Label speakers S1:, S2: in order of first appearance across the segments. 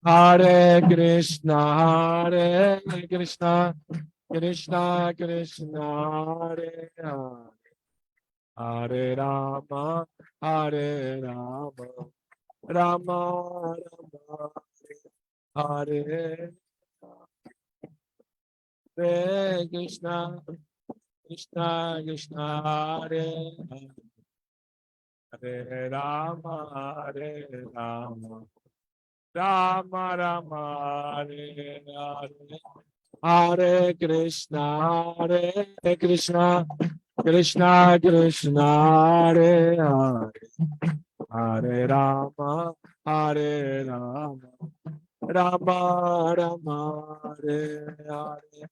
S1: Hare Krishna, Krishna Krishna, Hare Hare, Hare Rama, Hare Rama, Rama Rama, Hare Hare Krishna, Krishna Krishna, Hare Hare, Hare Rama, Hare Rama, Rama Rama, Hare Hare. Hare Krishna, Krishna Krishna, Hare Hare, Hare Rama, Hare Rama, Rama Rama, Hare Hare.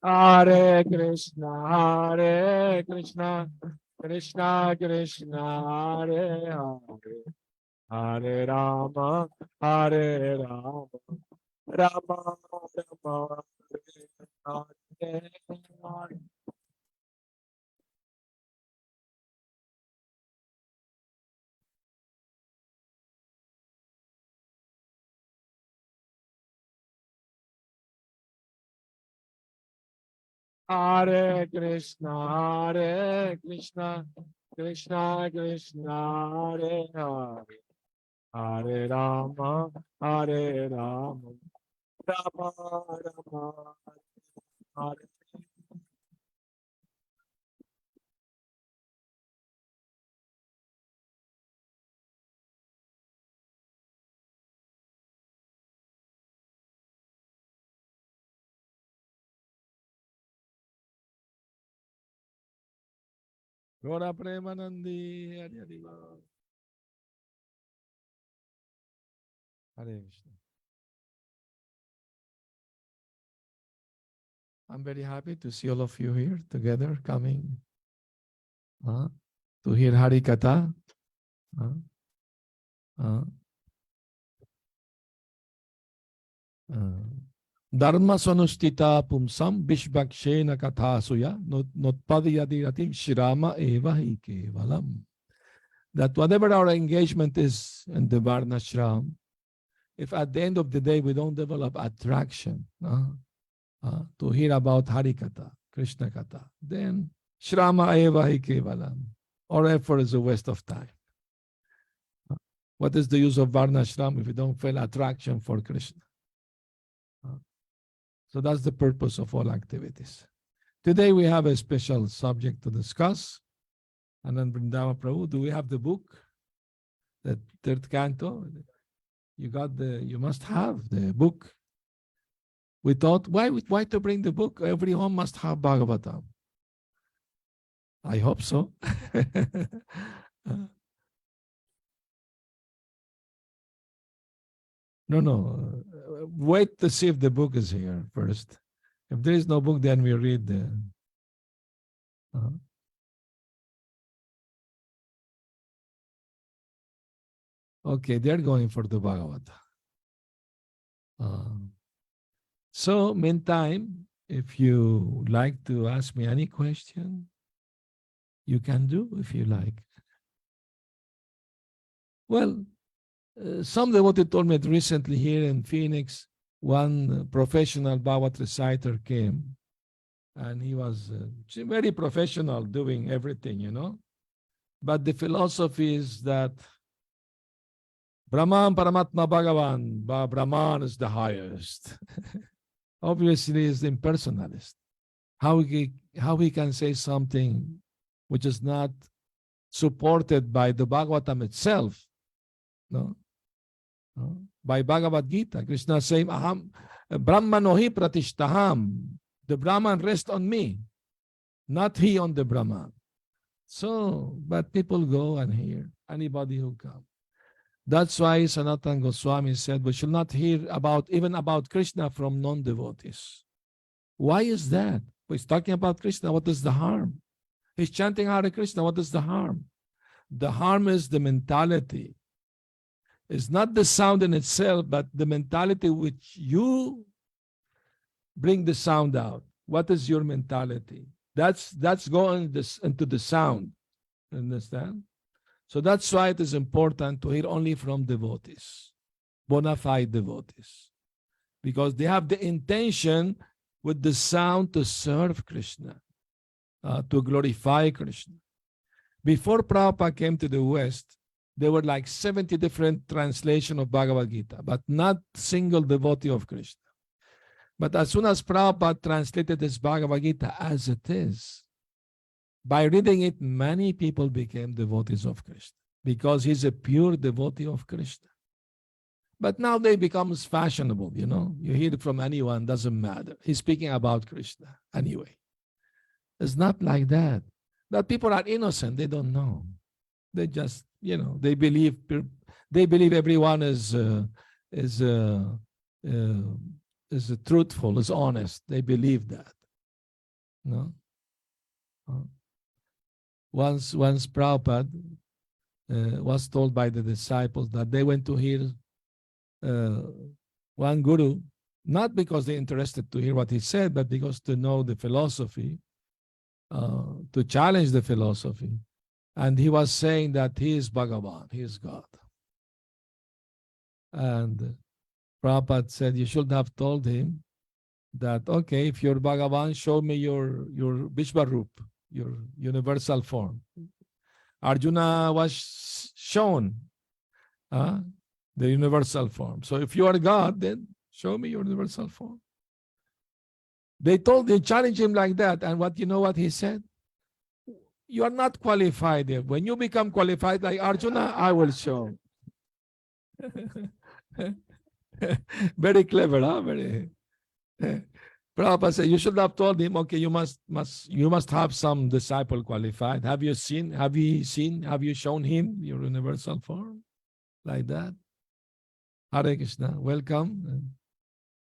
S1: Hare Krishna, Krishna Krishna, Hare Hare, Hare Rama, Hare Rama, Rama Rama, Hare Hare. Hare Krishna, Krishna Krishna, Hare Hare, Hare Rama, Hare Rama, Rama Rama, Hare. Gora Premanandi, Hare Hare. Hare Krishna. I'm very happy to see all of you here together coming to hear Hari Katha. Dharma sanustita pumsam vishvakshena kathasuya notpadiyadiratim shirama eva hi kevalam. That whatever our engagement is in the Varna Shram, if at the end of the day we don't develop attraction to hear about Hari Katha, Krishna Katha, then Shrama eva hi kevalam. Our effort is a waste of time. What is the use of Varna Shram if we don't feel attraction for Krishna? So that's the purpose of all activities. Today we have a special subject to discuss. And then Vrindavan Prabhu, do we have the book? The third canto? You must have the book. We thought, why to bring the book? Every home must have Bhagavatam. I hope so. No. Wait to see if the book is here first. If there is no book, then we read the. Okay, they're going for the Bhagavata. So, meantime, if you like to ask me any question, you can do if you like. Well, some devotee told me that recently here in Phoenix, one professional Bhagavad reciter came, and he was very professional doing everything, But the philosophy is that Brahman, Paramatma, Bhagavan, Brahman is the highest. Obviously, is the impersonalist. How he can say something which is not supported by the Bhagavatam itself, no? By Bhagavad Gita, Krishna is saying, Aham Brahmanohi pratishtaham. The Brahman rests on me, not he on the Brahman. So, but people go and hear, anybody who comes. That's why Sanatana Goswami said we should not hear even about Krishna from non-devotees. Why is that? He's talking about Krishna. What is the harm? He's chanting Hare Krishna. What is the harm? The harm is the mentality. It's not the sound in itself, but the mentality which you bring the sound out. What is your mentality? That's going into the sound. Understand? So that's why it is important to hear only from devotees, bona fide devotees, because they have the intention with the sound to serve Krishna, to glorify Krishna. Before Prabhupada came to the West, there were like 70 different translations of Bhagavad Gita, but not single devotee of Krishna. But as soon as Prabhupada translated this Bhagavad Gita as it is, by reading it, many people became devotees of Krishna because he's a pure devotee of Krishna. But now they become fashionable, you know. You hear it from anyone, doesn't matter. He's speaking about Krishna anyway. It's not like that. That people are innocent, they don't know. They just, you know, they believe everyone is truthful, is honest. They believe that. No. Once Prabhupada was told by the disciples that they went to hear one guru, not because they're interested to hear what he said, but because to know the philosophy, to challenge the philosophy. And he was saying that he is Bhagavan, he is God. And Prabhupada said, you should have told him that, okay, if you're Bhagavan, show me your Vishvarup, your universal form. Arjuna was shown the universal form. So if you are God, then show me your universal form. They challenged him like that. And you know what he said? You are not qualified yet. When you become qualified like Arjuna, I will show. Very clever, huh? Very. Prabhupada said, you should have told him, okay, you must have some disciple qualified. Have you shown him your universal form? Like that. Hare Krishna, welcome.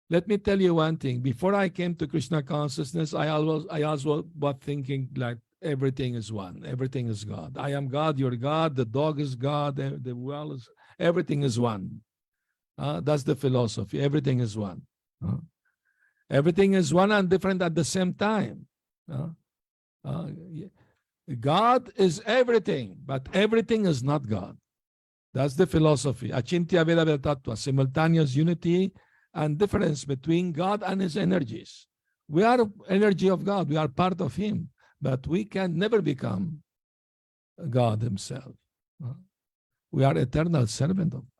S1: Let me tell you one thing. Before I came to Krishna consciousness, I also was thinking like everything is one. Everything is God. I am God, you're God, the dog is God, the well is, everything is one. That's the philosophy. Everything is one. Everything is one and different at the same time. God is everything, but everything is not God. That's the philosophy. Achintya Veda Veda Tattva, simultaneous unity and difference between God and his energies. We are energy of God. We are part of him, but we can never become God himself. We are eternal servant of God.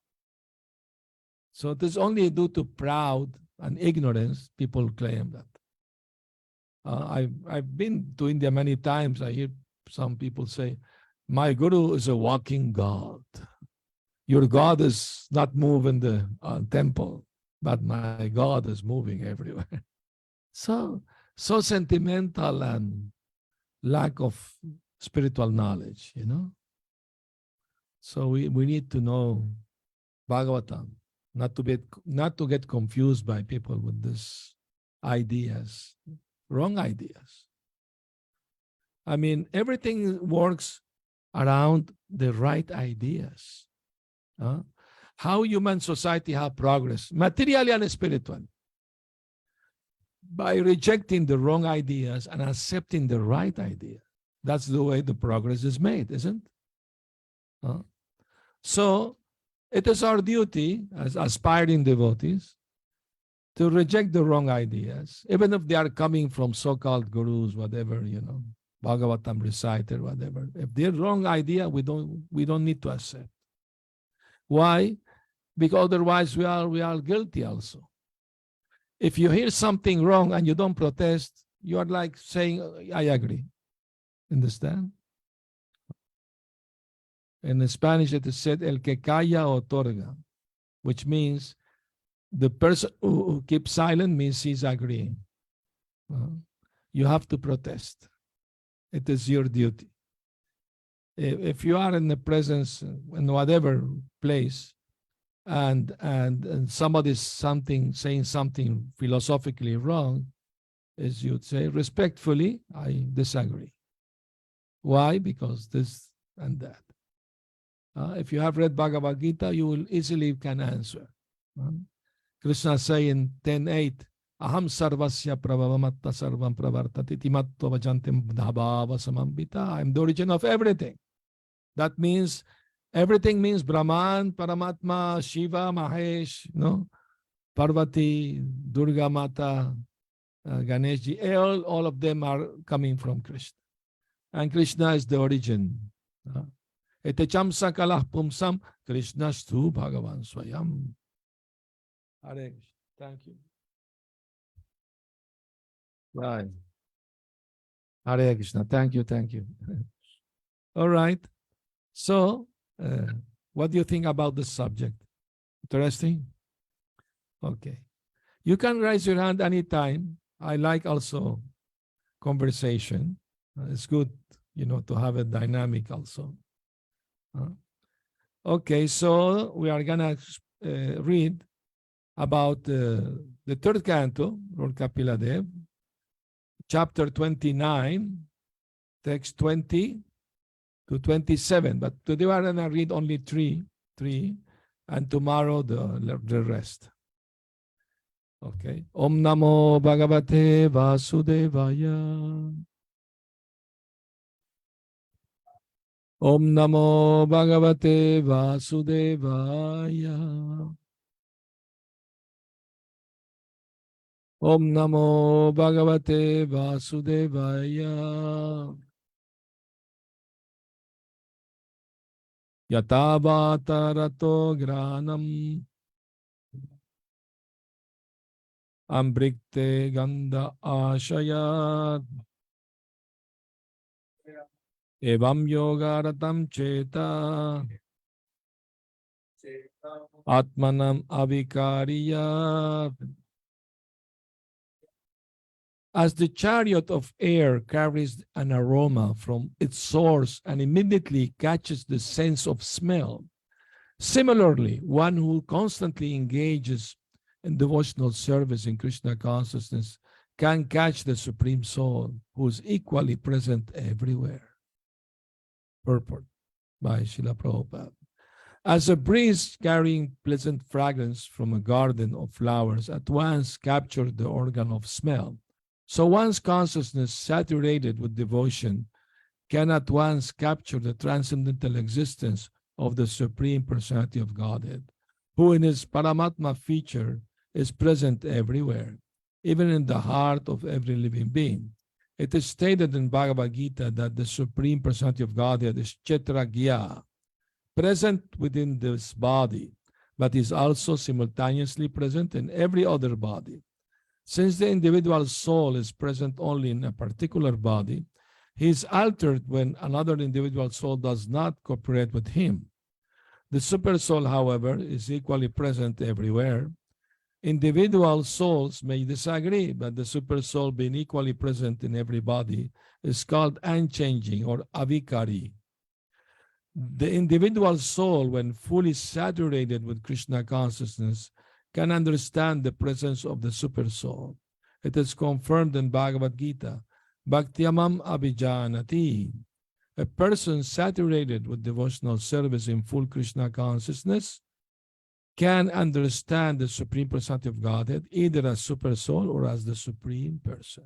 S1: So it is only due to proud and ignorance people claim that. I've been to India many times. I hear some people say, my guru is a walking God. Your God is not moving the temple, but my God is moving everywhere. So sentimental and lack of spiritual knowledge, you know. So we need to know Bhagavatam, not to get confused by people with these ideas, wrong ideas. I mean, everything works around the right ideas. How human society have progress, materially and spiritually, by rejecting the wrong ideas and accepting the right idea. That's the way the progress is made, isn't it? So it is our duty as aspiring devotees to reject the wrong ideas, even if they are coming from so-called gurus, whatever, you know, Bhagavatam reciter, whatever. If they're wrong idea, we don't need to accept. Why? Because otherwise we are guilty also. If you hear something wrong and you don't protest, you are like saying, I agree. Understand? In Spanish, it is said, el que calla otorga, which means the person who keeps silent means he's agreeing. You have to protest. It is your duty. If you are in the presence, in whatever place, and somebody is saying something philosophically wrong, as you'd say, respectfully, I disagree. Why? Because this and that. If you have read Bhagavad Gita, you will easily can answer. Krishna say in 10:8, Aham sarvasya prabhavamatta sarvam pravartati timatto vajantim dhabhava samambita. I'm the origin of everything. That means everything means Brahman, Paramatma, Shiva, Mahesh, no? Parvati, Durga Mata, Ganeshji, all of them are coming from Krishna. And Krishna is the origin. Etecham sakalah pumsam Krishnastu Bhagavan Swayam. Hare Krishna. Thank you. Right. Hare Krishna. Thank you. Thank you. All right. So, what do you think about this subject? Interesting? Okay. You can raise your hand anytime. I like also conversation. It's good, to have a dynamic also. Okay, so we are going to read about the third canto, Lord Kapila Dev, chapter 29, text 20 to 27. But today we are going to read only three, and tomorrow the rest. Okay. Om Namo Bhagavate Vasudevaya. Om Namo Bhagavate Vasudevaya. Om Namo Bhagavate Vasudevaya. Yatavata rato granam ambrikte ganda ashayat evam yogaratam cheta atmanam avikariyat. As the chariot of air carries an aroma from its source and immediately catches the sense of smell, similarly, one who constantly engages in devotional service in Krishna consciousness can catch the Supreme Soul, who is equally present everywhere. Purport by Srila Prabhupada. As a breeze carrying pleasant fragrance from a garden of flowers at once captures the organ of smell, so one's consciousness saturated with devotion can at once capture the transcendental existence of the Supreme Personality of Godhead, who in his Paramatma feature is present everywhere, even in the heart of every living being. It is stated in Bhagavad Gita that the Supreme Personality of Godhead is Kshetragya, present within this body, but is also simultaneously present in every other body. Since the individual soul is present only in a particular body, he is altered when another individual soul does not cooperate with him. The super soul, however, is equally present everywhere. Individual souls may disagree, but the super soul being equally present in every body is called unchanging or avikari. The individual soul, when fully saturated with Krishna consciousness, can understand the presence of the super soul. It is confirmed in Bhagavad Gita, Bhaktyamam Abhijanati. A person saturated with devotional service in full Krishna consciousness can understand the Supreme Personality of Godhead either as super soul or as the Supreme Person.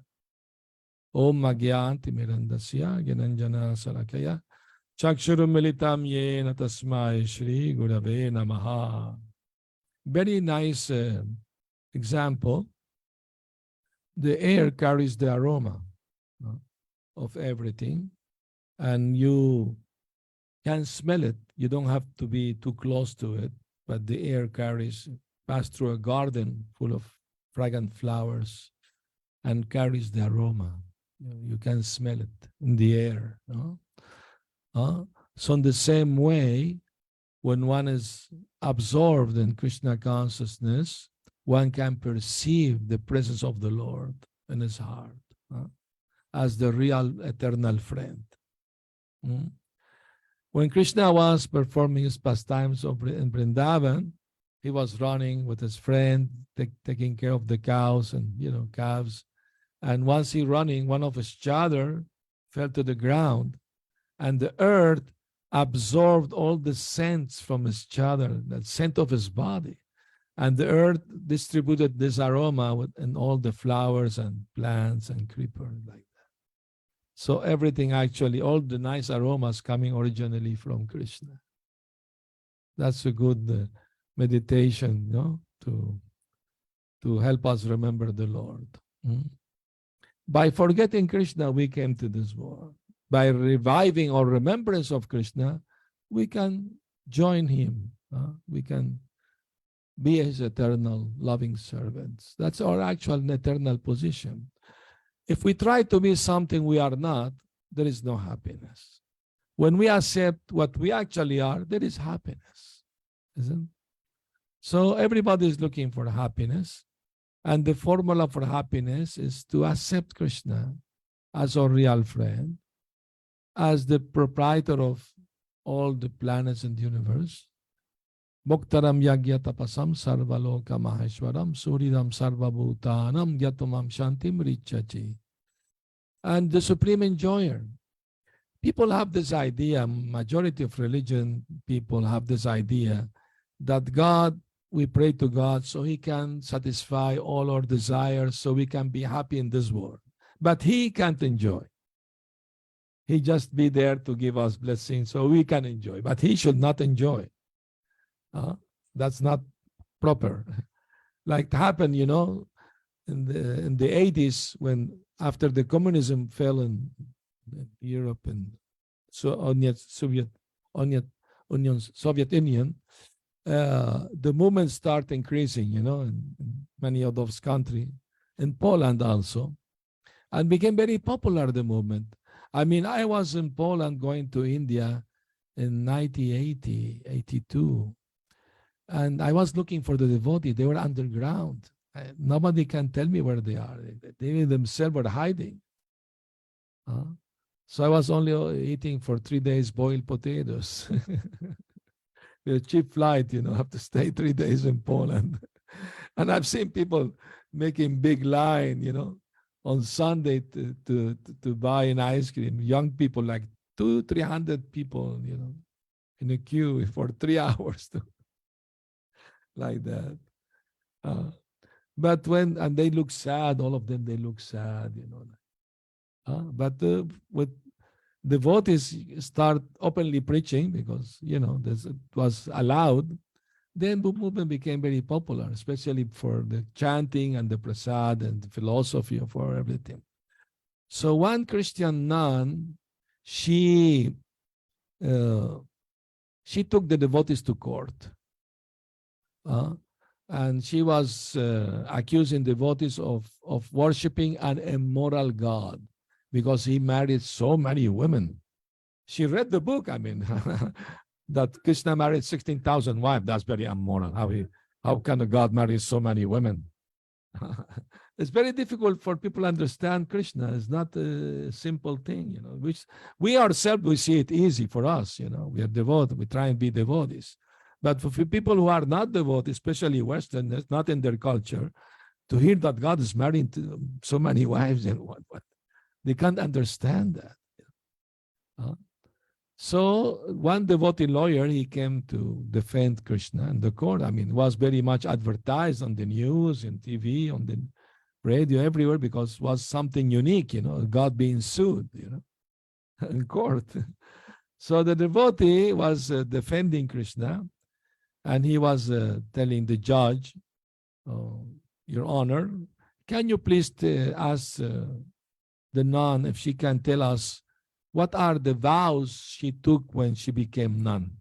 S1: Om Magyanti Mirandasya Gyananjana Salakaya Chakshurum Militam Yena Tasmai Shri Gurave Namaha. Very nice example. The air carries the aroma of everything, and you can smell it. You don't have to be too close to it, but the air pass through a garden full of fragrant flowers and carries the aroma. You can smell it in the air. So in the same way, when one is absorbed in Krishna consciousness, one can perceive the presence of the Lord in his heart as the real eternal friend. When Krishna was performing his pastimes in Vrindavan, he was running with his friend, taking care of the cows and calves. And once he running, one of his chadar fell to the ground, and the earth absorbed all the scents from each other, the scent of his body. And the earth distributed this aroma in all the flowers and plants and creepers like that. So everything actually, all the nice aromas coming originally from Krishna. That's a good meditation, no? To help us remember the Lord. By forgetting Krishna, we came to this world. By reviving our remembrance of Krishna, we can join him. We can be his eternal loving servants. That's our actual eternal position. If we try to be something we are not, there is no happiness. When we accept what we actually are, there is happiness. Isn't it? So everybody is looking for happiness. And the formula for happiness is to accept Krishna as our real friend, as the proprietor of all the planets in the universe. Muktaram yagya tapasam sarvaloka maheshwaram suridam sarvabhutanam yatumam shantim richachi. And the supreme enjoyer. People have this idea, majority of religion people have this idea that God, we pray to God so he can satisfy all our desires so we can be happy in this world. But he can't enjoy. He just be there to give us blessings so we can enjoy. But he should not enjoy. That's not proper. Like it happened, in the 80s when after the communism fell in Europe and Soviet Union, the movement started increasing, in many of those countries, in Poland also, and became very popular, the movement. I mean, I was in Poland going to India in 1980, 82, and I was looking for the devotees. They were underground. Nobody can tell me where they are. They themselves were hiding. So I was only eating for 3 days boiled potatoes. A cheap flight, have to stay 3 days in Poland. And I've seen people making big line, on Sunday to buy an ice cream. Young people, like 200-300 people, in a queue for 3 hours, like that. But and they look sad, all of them, they look sad, But with devotees start openly preaching because, it was allowed, then the movement became very popular, especially for the chanting and the prasad and the philosophy for everything. So one Christian nun, she took the devotees to court. And she was accusing devotees of worshiping an immoral God because he married so many women. She read the book, I mean, that Krishna married 16,000 wives. That's very immoral. How can a God marry so many women? It's very difficult for people to understand Krishna. It's not a simple thing, which we ourselves, we see it easy for us, we are devoted, we try and be devotees. But for people who are not devotees, especially Westerners, not in their culture, to hear that God is married to so many wives and what they can't understand that. So one devotee lawyer, he came to defend Krishna in the court. I mean, it was very much advertised on the news, in TV, on the radio, everywhere, because it was something unique, God being sued, in court. So the devotee was defending Krishna, and he was telling the judge, Your Honor, can you please ask the nun if she can tell us what are the vows she took when she became nun?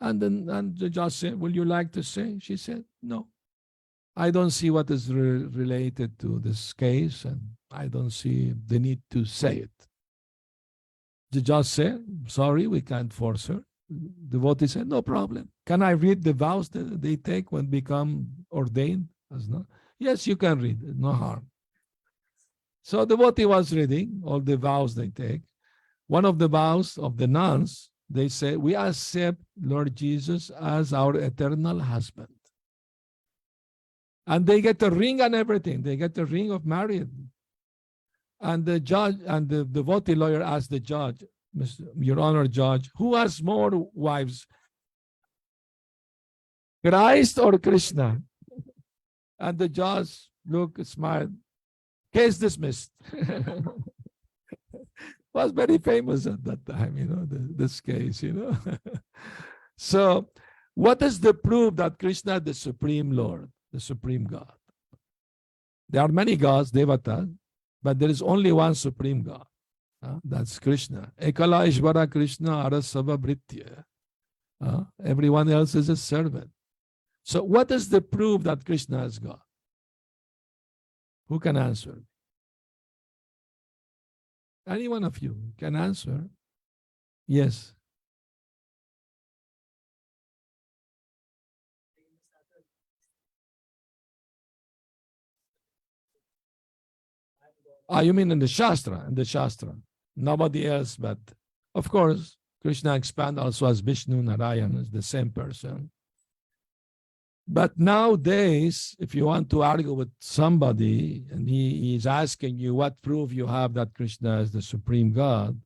S1: And the judge said, will you like to say? She said, no. I don't see what is related to this case, and I don't see the need to say it. The judge said, sorry, we can't force her. The devotee said, no problem. Can I read the vows that they take when become ordained? Yes, you can read, no harm. So the devotee was reading all the vows they take. One of the vows of the nuns, they say, we accept Lord Jesus as our eternal husband. And they get a ring and everything. They get a ring of marriage. And the judge and the devotee lawyer asked the judge, Your Honor Judge, who has more wives, Christ or Krishna? And the judge looked, smiled. Case dismissed. Was very famous at that time, this case, So, what is the proof that Krishna is the Supreme Lord, the Supreme God? There are many gods, Devatas, but there is only one Supreme God. That's Krishna. Ekala Ishvara Krishna Arasava Britya. Everyone else is a servant. So what is the proof that Krishna is God? Who can answer? Any one of you can answer. Yes. You mean in the Shastra? In the Shastra. Nobody else, but of course, Krishna expand also as Vishnu, Narayan is the same person. But nowadays, if you want to argue with somebody and he is asking you what proof you have that Krishna is the Supreme God,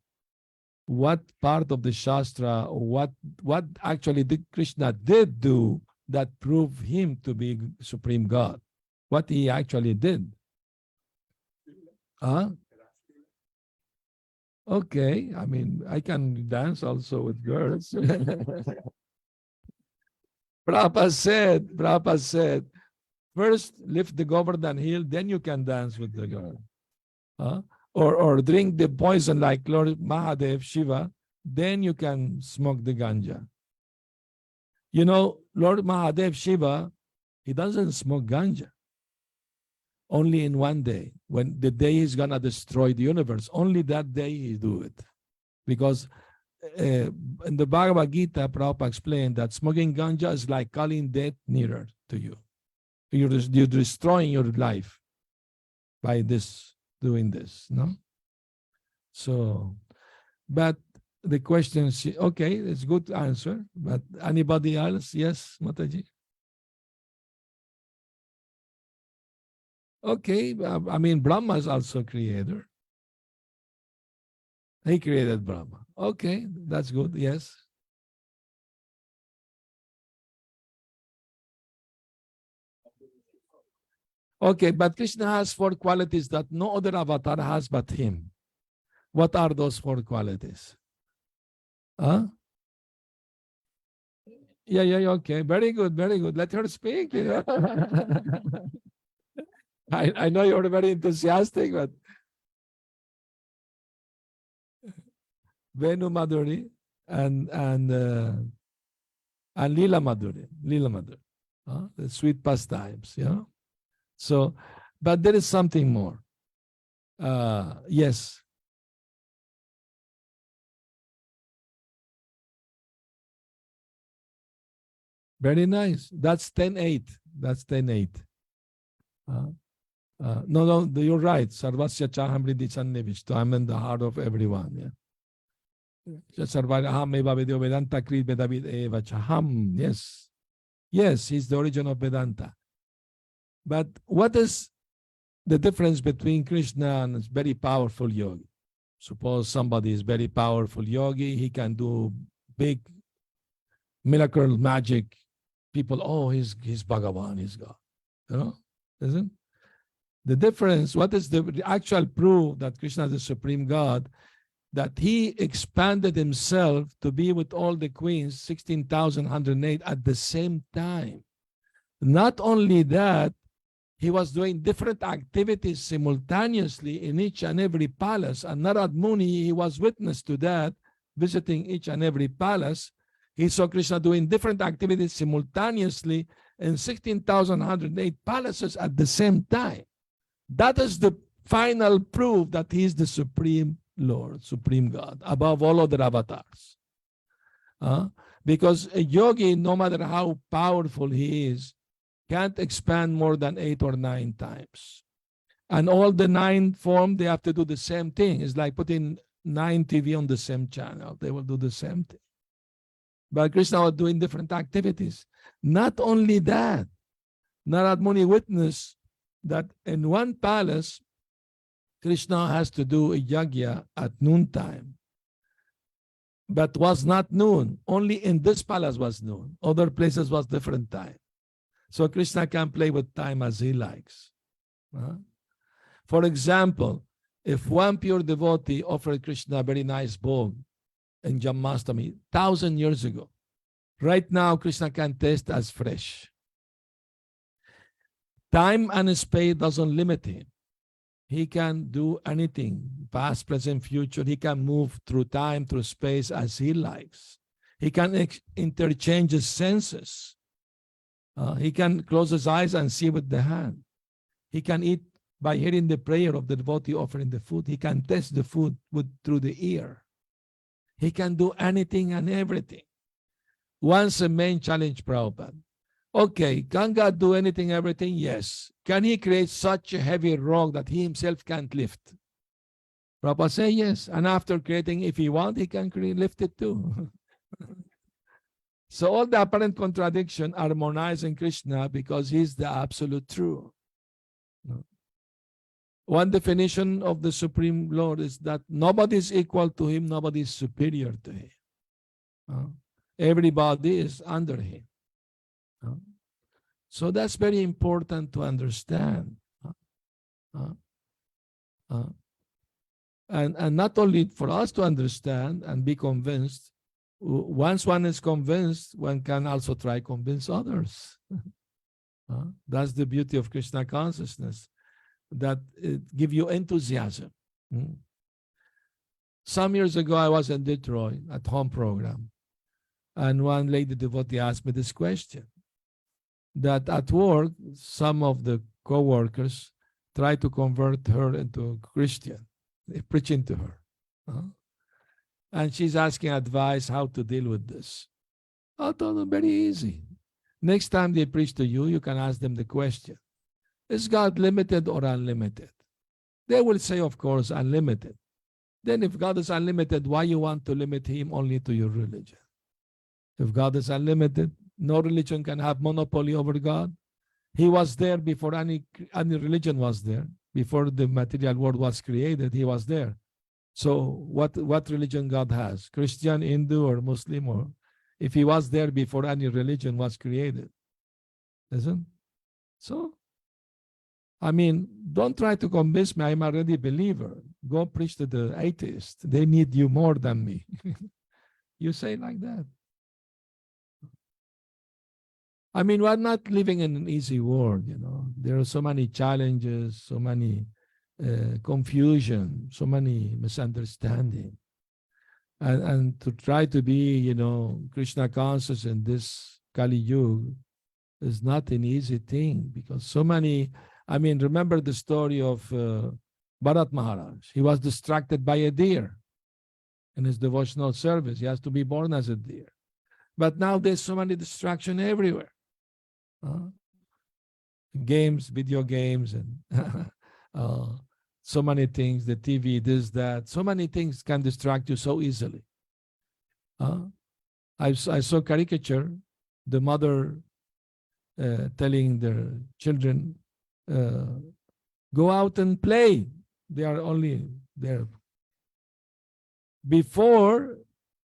S1: what part of the Shastra, or what actually did Krishna did do that proved him to be Supreme God? What he actually did? Okay, I mean, I can dance also with girls. Prabhupada said, first lift the Govardhan hill, then you can dance with the girl. Or drink the poison like Lord Mahadev, Shiva, then you can smoke the ganja. Lord Mahadev, Shiva, he doesn't smoke ganja. Only in one day, when the day he's going to destroy the universe, only that day he do it. Because in the Bhagavad Gita, Prabhupada explained that smoking ganja is like calling death nearer to you. You're destroying your life by doing this, no? So, but the question, okay, it's good to answer, but anybody else? Yes, Mataji? Okay, I mean, Brahma is also creator. He created Brahma. Okay, that's good, yes. Okay, but Krishna has 4 qualities that no other avatar has but him. What are those 4 qualities? Yeah, okay. Very good, very good. Let her speak. I know you're very enthusiastic, but Venu Madhuri and Lila Madhuri, the sweet pastimes, So, but there is something more. Yes. Very nice. That's 10-8. That's 10-8. No, you're right. Sarvasya chaham riddhi sannivishto. I'm in the heart of everyone. Yeah. Yes. Yes, he's the origin of Vedanta. But what is the difference between Krishna and a very powerful yogi? Suppose somebody is very powerful yogi, he can do big miracle magic. People, oh, he's Bhagavan, he's God. Isn't? The difference, what is the actual proof that Krishna is the Supreme God? That he expanded himself to be with all the queens, 16,108 at the same time. Not only that, he was doing different activities simultaneously in each and every palace. And Narad Muni, he was witness to that, visiting each and every palace. He saw Krishna doing different activities simultaneously in 16,108 palaces at the same time. That is the final proof that he is the Supreme Lord, Supreme God, above all other avatars. Because a yogi, no matter how powerful he is, can't expand more than 8 or 9 times. And all the 9 form, they have to do the same thing. It's like putting 9 TV on the same channel. They will do the same thing. But Krishna was doing different activities. Not only that, Narad Muni witnessed that in one palace, Krishna has to do a yajna at noontime. but was not noon. Only in this palace was noon. Other places was different time. So Krishna can play with time as he likes. For example, if one pure devotee offered Krishna a very nice bowl in Janmashtami 1,000 years ago, right now Krishna can taste as fresh. Time and space doesn't limit him. He can do anything, past, present, future. He can move through time, through space as he likes. He can interchange his senses. He can close his eyes and see with the hand. He can eat by hearing the prayer of the devotee offering the food. He can taste the food through the ear. He can do anything and everything. Once a main challenge Prabhupada. Okay, can God do anything, everything? Yes. Can he create such a heavy rock that he himself can't lift? Prabhupada say yes. And after creating, if he wants, he can lift it too. So all the apparent contradiction harmonize in Krishna because he's the absolute true. One definition of the Supreme Lord is that nobody is equal to him, nobody is superior to him. Everybody is under him. So that's very important to understand. And not only for us to understand and be convinced, once one is convinced, one can also try convince others. That's the beauty of Krishna consciousness, that it gives you enthusiasm. Some years ago, I was in Detroit at home program, and one lady devotee asked me this question, that at work, some of the co-workers try to convert her into a Christian, preaching to her. And she's asking advice how to deal with this. I told them, very easy. Next time they preach to you, you can ask them the question, is God limited or unlimited? They will say, of course, unlimited. Then if God is unlimited, why you want to limit him only to your religion? If God is unlimited, no religion can have monopoly over God. He was there before any religion was there. Before the material world was created, he was there. So what religion God has? Christian, Hindu, or Muslim? Or if he was there before any religion was created. Isn't? So, I mean, don't try to convince me I'm already a believer. Go preach to the atheists. They need you more than me. You say like that. I mean, we're not living in an easy world, you know. There are so many challenges, so many confusion, so many misunderstanding. And to try to be, you know, Krishna conscious in this Kali Yuga is not an easy thing, because so many, I mean, remember the story of Bharat Maharaj. He was distracted by a deer in his devotional service. He has to be born as a deer. But now there's so many distraction everywhere. Games, video games, and so many things, the TV, this, that, so many things can distract you so easily. I saw caricature, the mother telling their children, go out and play. They are only there. Before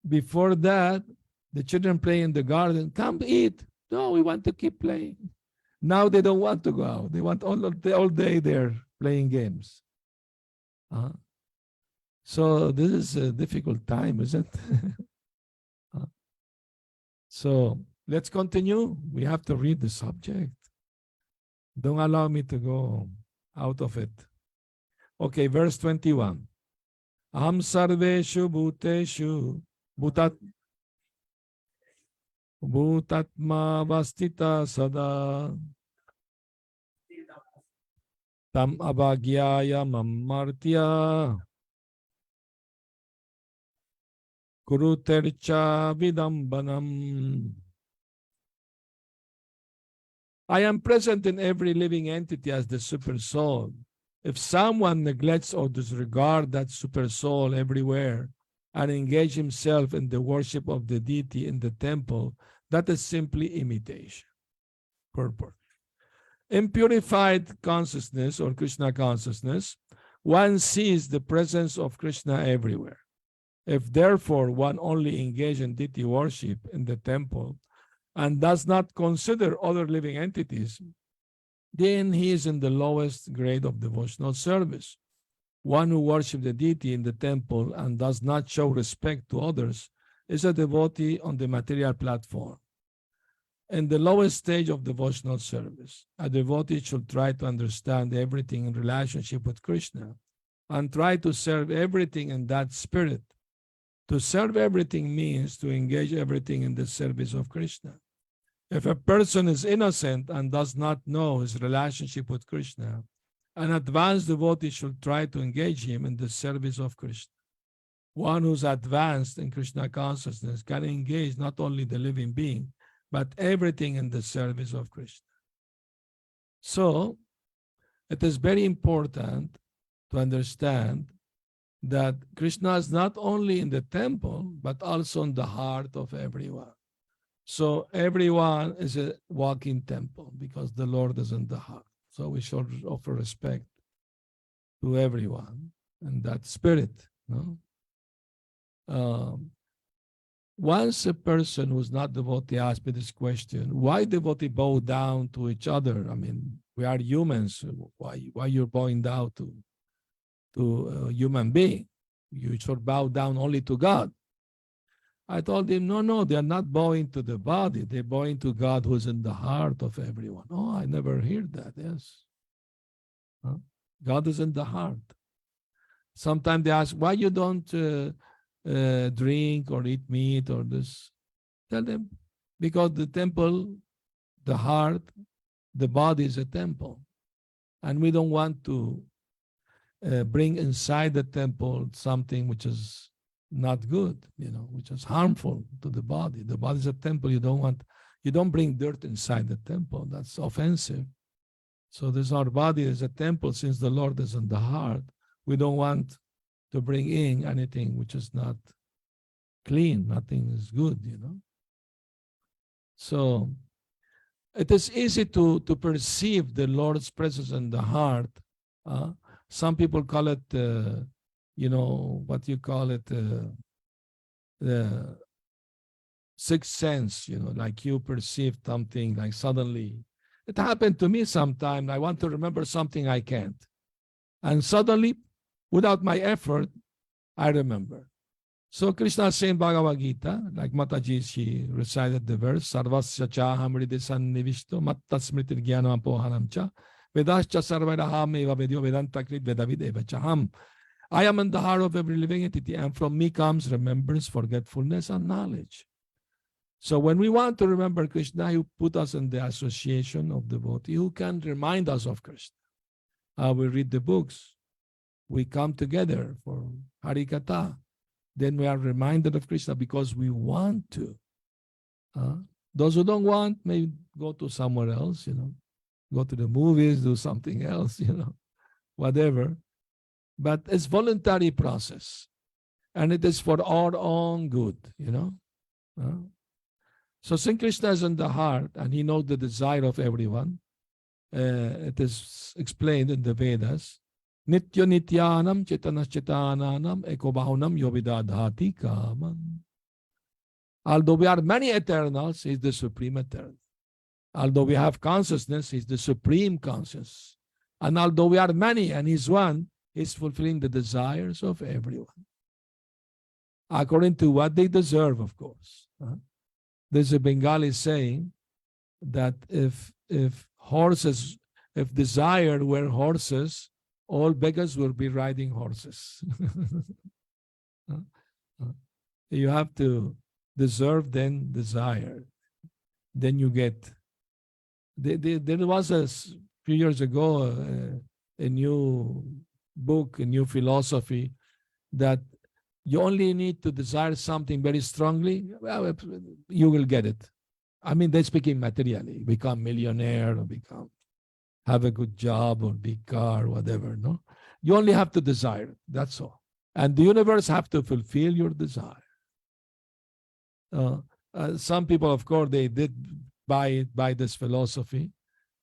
S1: that, the children play in the garden, come eat. No, we want to keep playing. Now they don't want to go out. They want all day there playing games. So this is a difficult time, isn't it? So let's continue. We have to read the subject. Don't allow me to go out of it. Okay, verse 21. Aham sarveshu bhuteshu bhutatma vastita sada tam abhagyaya mammartya kurutercha vidambanam. I am present in every living entity as the super soul. If someone neglects or disregards that super soul everywhere and engage himself in the worship of the deity in the temple, that is simply imitation. Purport. In purified consciousness or Krishna consciousness, one sees the presence of Krishna everywhere. If therefore one only engage in deity worship in the temple and does not consider other living entities, then he is in the lowest grade of devotional service. One who worships the deity in the temple and does not show respect to others is a devotee on the material platform. In the lowest stage of devotional service, a devotee should try to understand everything in relationship with Krishna and try to serve everything in that spirit. To serve everything means to engage everything in the service of Krishna. If a person is innocent and does not know his relationship with Krishna, an advanced devotee should try to engage him in the service of Krishna. One who's advanced in Krishna consciousness can engage not only the living being, but everything in the service of Krishna. So, it is very important to understand that Krishna is not only in the temple, but also in the heart of everyone. So everyone is a walking temple because the Lord is in the heart. So we should offer respect to everyone in that spirit. No? Once a person who's not devotee asked me this question, why devotee bow down to each other? I mean, we are humans. Why you're bowing down to a human being? You should bow down only to God. I told him, no, they are not bowing to the body. They're bowing to God who's in the heart of everyone. Oh, I never heard that. Yes. Huh? God is in the heart. Sometimes they ask, why you don't drink or eat meat or this? Tell them, because the temple, the heart, the body is a temple. And we don't want to bring inside the temple something which is not good, which is harmful to the body. The body is a temple. You don't bring dirt inside the temple. That's offensive. So our body is a temple. Since the Lord is in the heart, we don't want to bring in anything which is not clean. Nothing is good, So it is easy to perceive the Lord's presence in the heart. Some people call it, what you call it, the sixth sense, like you perceive something, like suddenly. It happened to me sometime. I want to remember something I can't. And suddenly, without my effort, I remember. So Krishna is saying Bhagavad Gita, like Mataji, she recited the verse, Sarvasya chaham hridisan nivishto matta smritir jnanam pohanam cha vedascha sarvaraham eva vedyo vedantakrit vedavid eva chaham. I am in the heart of every living entity, and from me comes remembrance, forgetfulness, and knowledge. So when we want to remember Krishna, He put us in the association of devotee who can remind us of Krishna. We read the books. We come together for Harikatha. Then we are reminded of Krishna because we want to. Those who don't want may go to somewhere else, go to the movies, do something else, whatever. But it's voluntary process. And it is for our own good, So since Krishna is in the heart and He knows the desire of everyone, it is explained in the Vedas, Nitya nityanam chetanas chetananam ekobahunam yovidadhati kamam. Although we are many eternals, He is the supreme eternal. Although we have consciousness, He is the supreme conscious. And although we are many and He is one, He is fulfilling the desires of everyone. According to what they deserve, of course. There's a Bengali saying that if desire were horses, all beggars will be riding horses. You have to deserve, then desire. Then you get. There was a few years ago a new book, a new philosophy that you only need to desire something very strongly, well, you will get it. I mean, they're speaking materially, become millionaire or have a good job or big car, whatever, no? You only have to desire it, that's all. And the universe have to fulfill your desire. Some people, of course, they did buy this philosophy.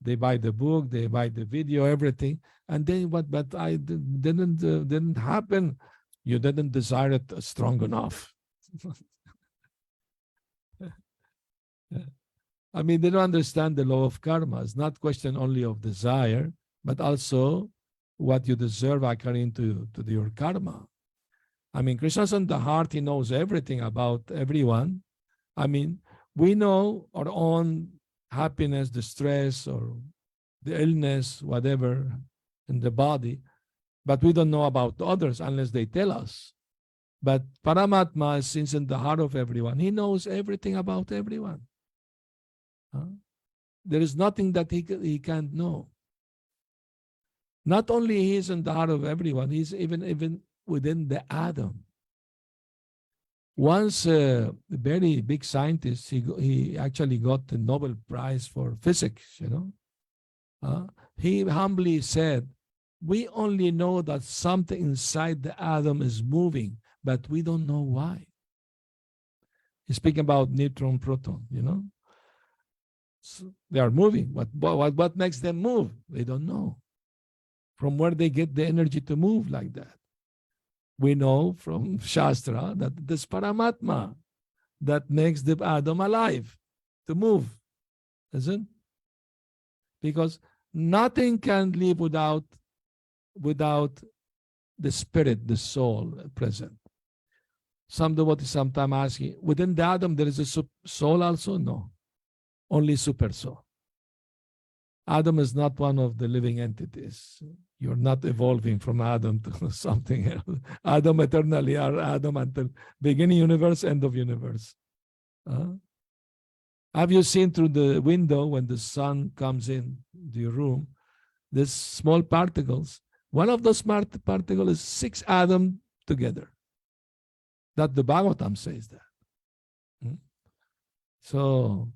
S1: They buy the book, they buy the video, everything. And then but I didn't happen You didn't desire it strong enough. I mean, they don't understand the law of karma. It's not question only of desire, but also what you deserve according to your karma. I mean, Krishna's in the heart. He knows everything about everyone. I mean, we know our own happiness, the stress, or the illness, whatever, in the body, but we don't know about others unless they tell us. But Paramatma, since in the heart of everyone, he knows everything about everyone. There is nothing that he can't know. Not only he is in the heart of everyone, he's even within the atom. Once a very big scientist, he actually got the Nobel Prize for physics, he humbly said, we only know that something inside the atom is moving, but we don't know why. He's speaking about neutron, proton, So they are moving. What makes them move? They don't know. From where they get the energy to move like that. We know from Shastra that this Paramatma that makes the atom alive to move, isn't? Because nothing can live without the spirit, the soul present. Some devotees sometimes asking, within the atom there is a soul also? No, only super soul. Adam is not one of the living entities. You're not evolving from Adam to something else. Adam eternally are Adam until beginning universe, end of universe. Have you seen through the window when the sun comes in your room, these small particles? One of those smart particles is 6 atoms together. That the Bhagavatam says that. So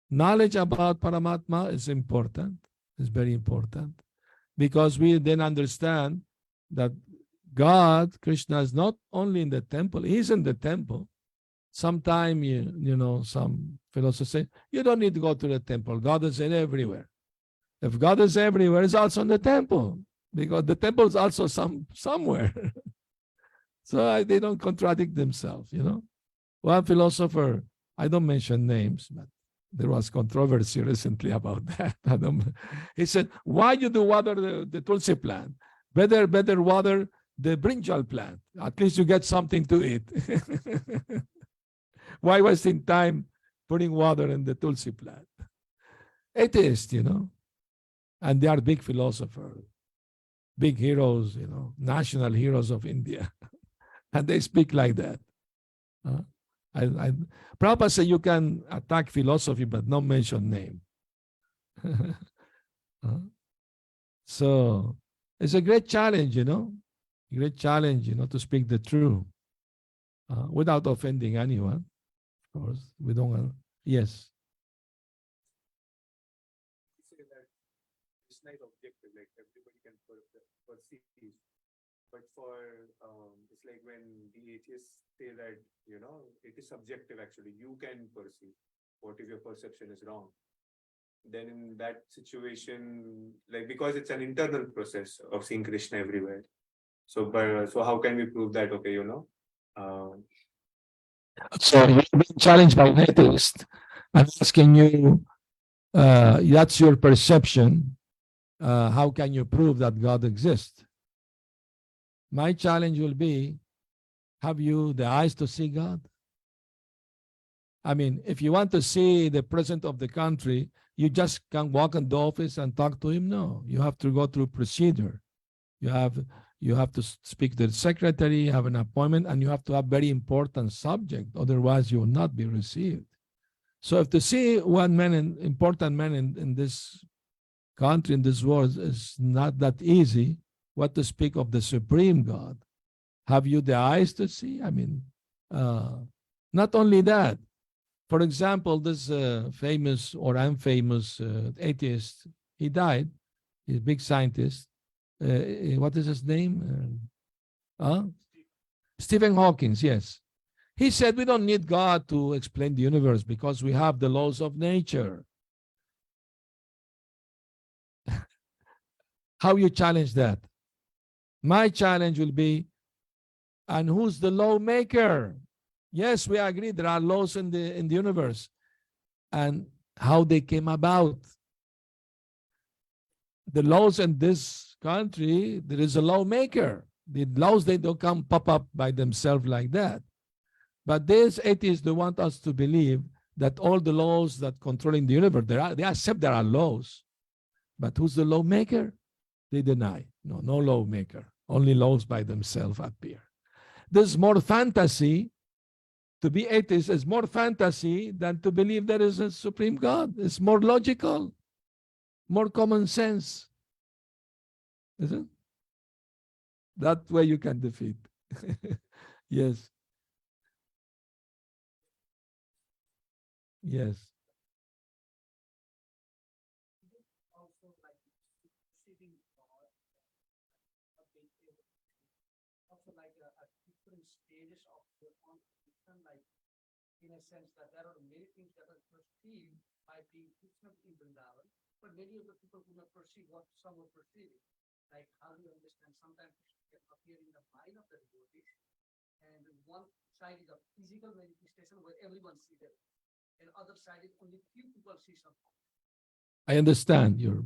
S1: knowledge about Paramatma is important. It's very important. Because we then understand that God, Krishna, is not only in the temple, he's in the temple. Sometimes, some philosophers say, you don't need to go to the temple. God is everywhere. If God is everywhere, he's also in the temple. Because the temple is also somewhere. So they don't contradict themselves, One philosopher, I don't mention names, but there was controversy recently about that. He said, why you do water the tulsi plant? Better water the brinjal plant. At least you get something to eat. Why wasting time putting water in the tulsi plant? Atheists, and they are big philosophers, big heroes, national heroes of India. And they speak like that. Prabhupada said you can attack philosophy, but not mention name. So it's a great challenge, great challenge, to speak the truth without offending anyone. Of course, we don't. Yes.
S2: Say that it's not objective, like everybody can perceive. But it's like when the atheists say that, it is subjective actually. You can perceive. What if your perception is wrong? Then in that situation, like because it's an internal process of seeing Krishna everywhere. So how can we prove that? Okay,
S1: So you're being challenged by an atheist. I'm asking you, that's your perception. How can you prove that God exists? My challenge will be, have you the eyes to see God? I mean, if you want to see the president of the country, you just can't walk in the office and talk to him. No, you have to go through procedure. You have to speak to the secretary, have an appointment, and you have to have very important subject. Otherwise, you will not be received. So if to see one man, important man in this country, in this world, is not that easy, what to speak of the supreme God? Have you the eyes to see? I mean, not only that. For example, this famous or infamous atheist, he died. He's a big scientist. What is his name? Stephen Hawking, yes. He said we don't need God to explain the universe because we have the laws of nature. How you challenge that? My challenge will be, And who's the lawmaker? Yes, we agree there are laws in the universe. And how they came about. The laws in this country, there is a lawmaker. The laws, they don't come pop up by themselves like that. But these atheists, they want us to believe that all the laws that controlling the universe, they accept there are laws. But who's the lawmaker? They deny. No, no lawmaker. Only laws by themselves appear. There's more fantasy. To be atheist is more fantasy than to believe there is a supreme God. It's more logical, more common sense. Isn't it? That way you can defeat. Yes. Yes.
S3: Also like perceiving God, also like at different stages of the conception, like in a sense that there are many things that are perceived by being Krishna in Vrindavan, but many of the people do not perceive what some are perceiving. Like how do you understand? Sometimes it can appear in the mind of the devotees, and one side is a physical manifestation where everyone sees it, and other side is only few people see something.
S1: I understand your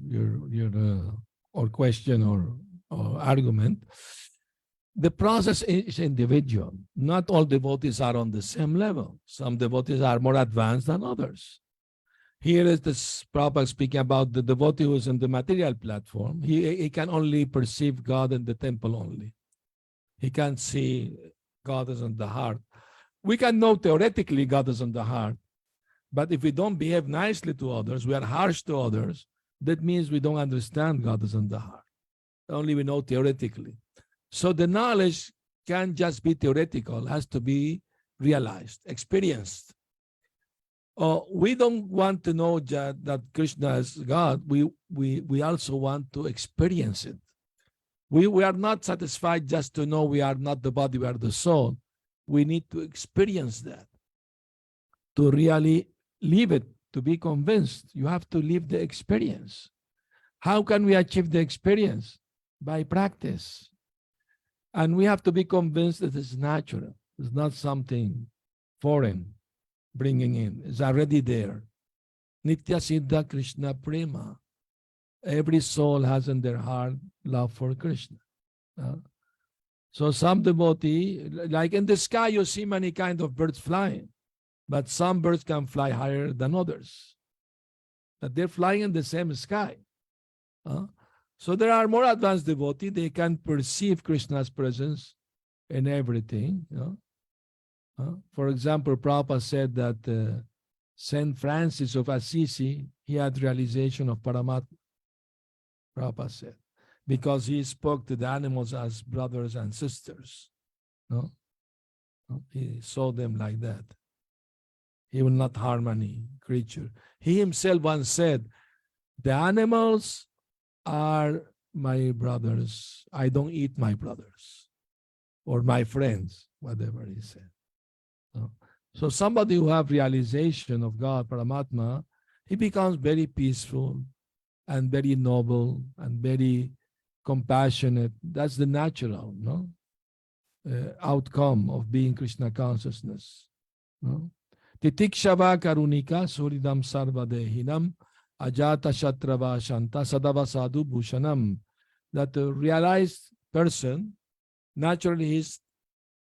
S1: or question or argument. The process is individual. Not all devotees are on the same level. Some devotees are more advanced than others. Here is this Prabhupada speaking about the devotee who is in the material platform. He can only perceive God in the temple only. He can't see God is in the heart. We can know theoretically God is in the heart, but if we don't behave nicely to others, we are harsh to others, that means we don't understand God is in the heart. Only we know theoretically. So the knowledge can't just be theoretical, it has to be realized, experienced. We don't want to know that Krishna is God. We also want to experience it. We are not satisfied just to know we are not the body, we are the soul. We need to experience that. To really live it, to be convinced, you have to live the experience. How can we achieve the experience? By practice. And we have to be convinced that it's natural. It's not something foreign bringing in. It's already there. Nitya Siddha Krishna Prema. Every soul has in their heart love for Krishna. So some devotee, like in the sky, you see many kinds of birds flying, but some birds can fly higher than others. But they're flying in the same sky. So there are more advanced devotees. They can perceive Krishna's presence in everything. For example, Prabhupada said that Saint Francis of Assisi, he had realization of Paramatma. Prabhupada said, because he spoke to the animals as brothers and sisters. No? He saw them like that. He will not harm any creature. He himself once said, the animals are my brothers. I don't eat my brothers or my friends, whatever he said. So somebody who have realization of God, Paramatma, he becomes very peaceful and very noble and very compassionate. That's the natural outcome of being Krishna consciousness. Titikshava karunika suridam sarvadehinam ajata shatrava shanta sadava sadhu bhushanam. That the realized person naturally is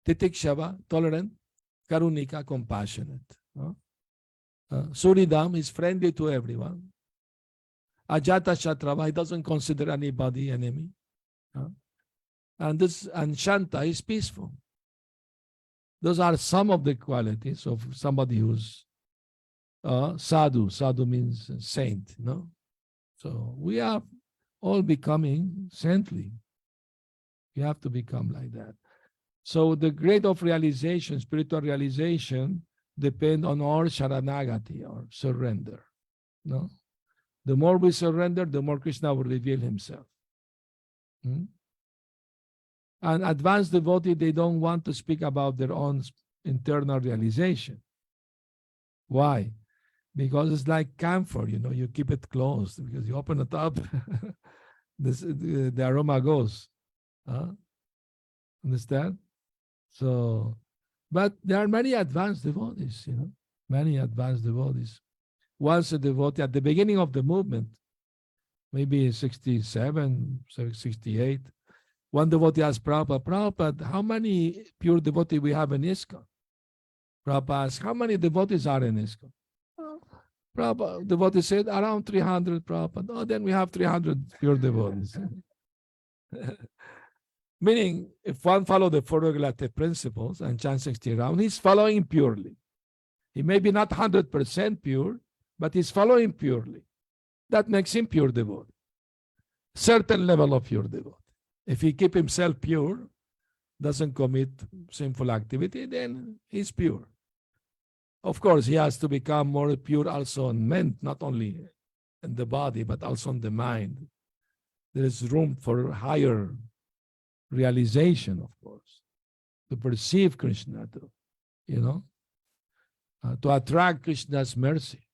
S1: titikshava, tolerant, karunika, compassionate. Suridam is friendly to everyone. Ajata shatrava, he doesn't consider anybody enemy. And Shanta is peaceful. Those are some of the qualities of somebody who's sadhu. Sadhu means saint, no? So we are all becoming saintly. You have to become like that. So the grade of realization, spiritual realization, depend on our sharanagati, or surrender. No? The more we surrender, the more Krishna will reveal himself. And advanced devotee, they don't want to speak about their own internal realization. Why? Because it's like camphor, you keep it closed, because you open it up, the aroma goes. Understand? So, but there are many advanced devotees, many advanced devotees. Once a devotee at the beginning of the movement, maybe 67, 68, one devotee asked Prabhupada, Prabhupada, how many pure devotees we have in ISKCON? Prabhupada asked, how many devotees are in ISKCON? Prabhupada, devotee said, around 300, Prabhupada. Oh, then we have 300 pure devotees. Meaning, if one follow the four regulative principles and chant 60 rounds, he's following purely. He may be not 100% pure, but he's following purely. That makes him pure devotee. Certain level of pure devotee. If he keep himself pure, doesn't commit sinful activity, then he's pure. Of course, he has to become more pure also in mind, not only in the body, but also in the mind. There is room for higher realization, of course, to perceive Krishna, to attract Krishna's mercy.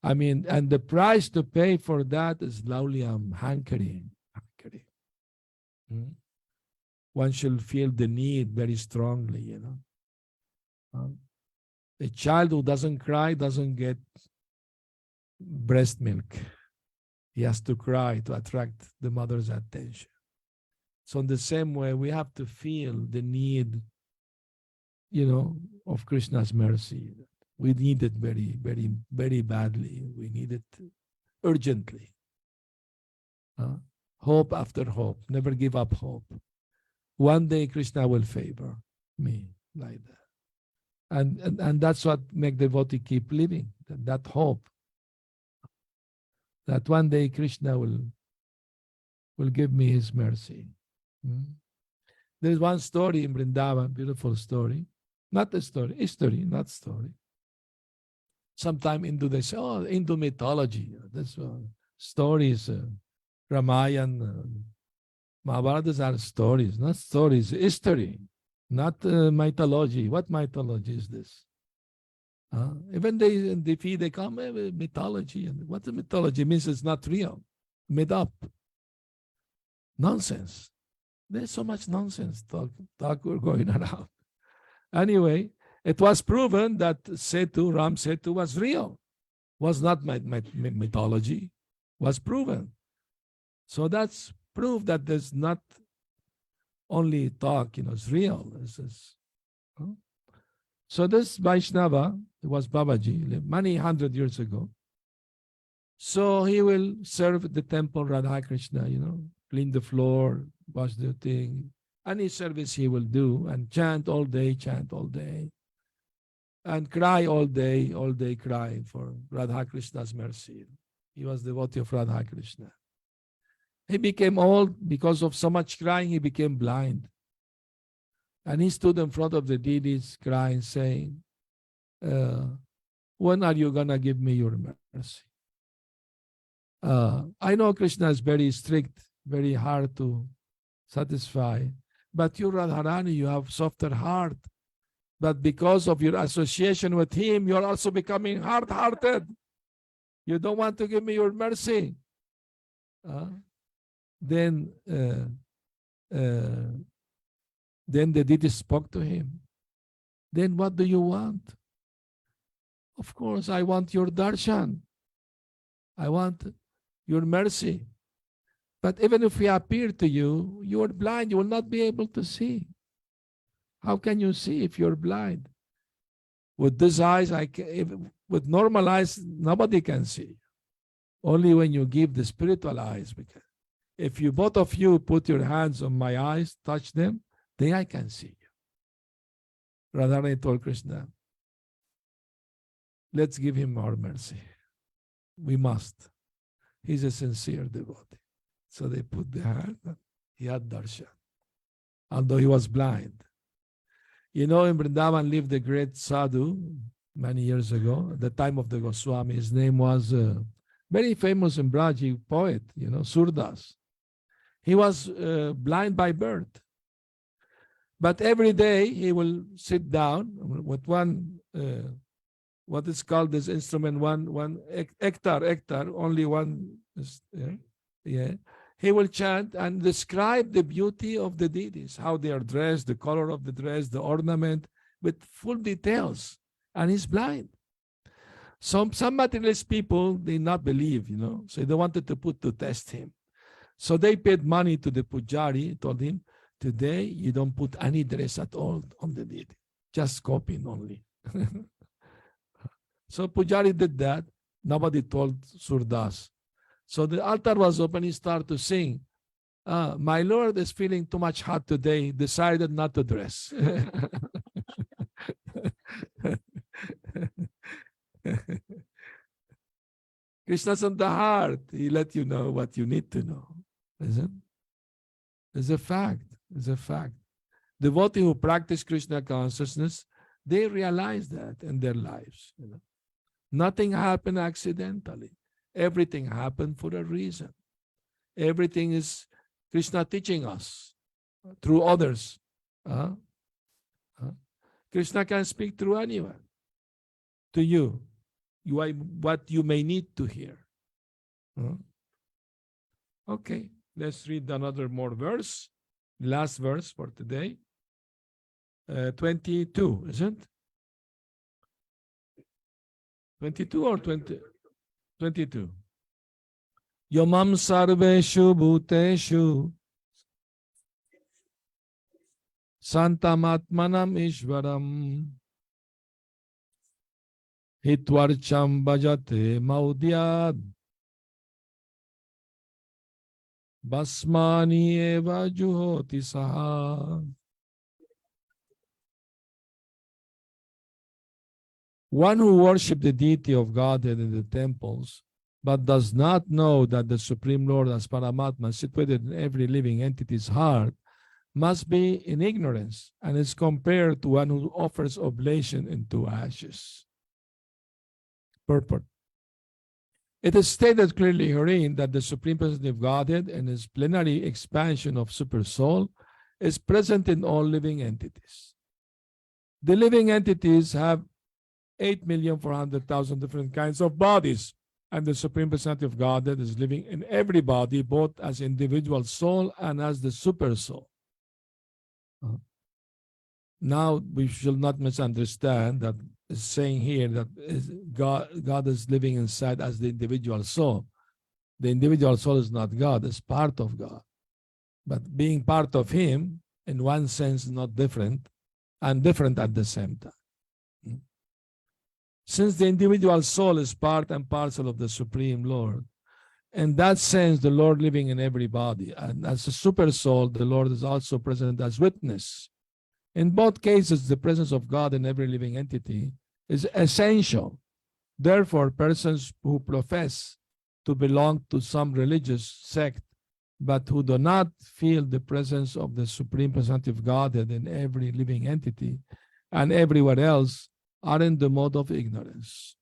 S1: I mean, and the price to pay for that is laulyam, hankering. One should feel the need very strongly, a child who doesn't cry doesn't get breast milk. He has to cry to attract the mother's attention. So in the same way, we have to feel the need, of Krishna's mercy. We need it very, very, very badly. We need it urgently. Hope after hope. Never give up hope. One day Krishna will favor me like that. And that's what makes the devotee keep living. That hope. That one day Krishna will give me his mercy. There's one story in Vrindavan, beautiful story. Not a story, history, not story. Sometime they say, oh, Hindu mythology. That's stories. Ramayana, Mahabharata are stories, not stories, history, not mythology. What mythology is this? Even they come mythology. And what the mythology means is not real, made up. Nonsense. There's so much nonsense talk going around. Anyway, it was proven that Ram Setu was real. Was not mythology. Was proven. So that's proof that there's not only talk, it's real. So this Vaishnava, it was Babaji, lived many hundred years ago. So he will serve the temple Radha Krishna, clean the floor, wash the thing. Any service he will do and chant all day. And cry all day cry for Radha Krishna's mercy. He was devotee of Radha Krishna. He became old because of so much crying, he became blind. And he stood in front of the deities crying, saying, when are you going to give me your mercy? I know Krishna is very strict, very hard to satisfy. But you, Radharani, you have softer heart. But because of your association with him, you are also becoming hard-hearted. You don't want to give me your mercy. Then the deity spoke to him. Then what do you want? Of course, I want your darshan. I want your mercy. But even if we appear to you, you are blind, you will not be able to see. How can you see if you're blind? With these eyes, with normal eyes, nobody can see. Only when you give the spiritual eyes. Because if you, both of you, put your hands on my eyes, touch them, then I can see you. Radharani told Krishna, let's give him our mercy. We must. He's a sincere devotee. So they put the hand, he had darshan, although he was blind. In Vrindavan lived a great sadhu many years ago, at the time of the Goswami. His name was very famous in Braji poet, Surdas. He was blind by birth. But every day he will sit down with one, what is called this instrument, one hectare, only one, he will chant and describe the beauty of the deities, how they are dressed, the color of the dress, the ornament, with full details. And he's blind. Some materialist people, they not believe, so they wanted to test him. So they paid money to the pujari, told him, today you don't put any dress at all on the deity, just copying only. So pujari did that. Nobody told Surdas. So the altar was open. He started to sing. My Lord is feeling too much hot today, decided not to dress. Krishna's in the heart. He let you know what you need to know. Isn't? It's a fact. It's a fact. Devotees who practice Krishna consciousness, they realize that in their lives. Nothing happened accidentally. Everything happened for a reason. Everything is Krishna teaching us through others. Krishna can speak through anyone. To you, what you may need to hear. Okay, let's read another more verse. Last verse for today. 22, isn't it? 22 or 20? 22. Yomam sarveshu bhuteshu santamatmanam ishvaram hitvarcham bhajate maudyad basmani eva juhoti saha. One who worships the deity of Godhead in the temples, but does not know that the Supreme Lord as Paramatma is situated in every living entity's heart, must be in ignorance and is compared to one who offers oblation into ashes. Purport. It is stated clearly herein that the Supreme Personality of Godhead and his plenary expansion of Super Soul is present in all living entities. The living entities have 8,400,000 different kinds of bodies, and the Supreme Personality of Godhead is living in every body, both as individual soul and as the super soul. Now, we should not misunderstand that it's saying here that God is living inside as the individual soul. The individual soul is not God, it's part of God. But being part of Him, in one sense, is not different, and different at the same time. Since the individual soul is part and parcel of the Supreme Lord, in that sense, the Lord living in every body. And as a super soul, the Lord is also present as witness. In both cases, the presence of God in every living entity is essential. Therefore, persons who profess to belong to some religious sect, but who do not feel the presence of the Supreme Personality of Godhead in every living entity and everywhere else, are in the mode of ignorance.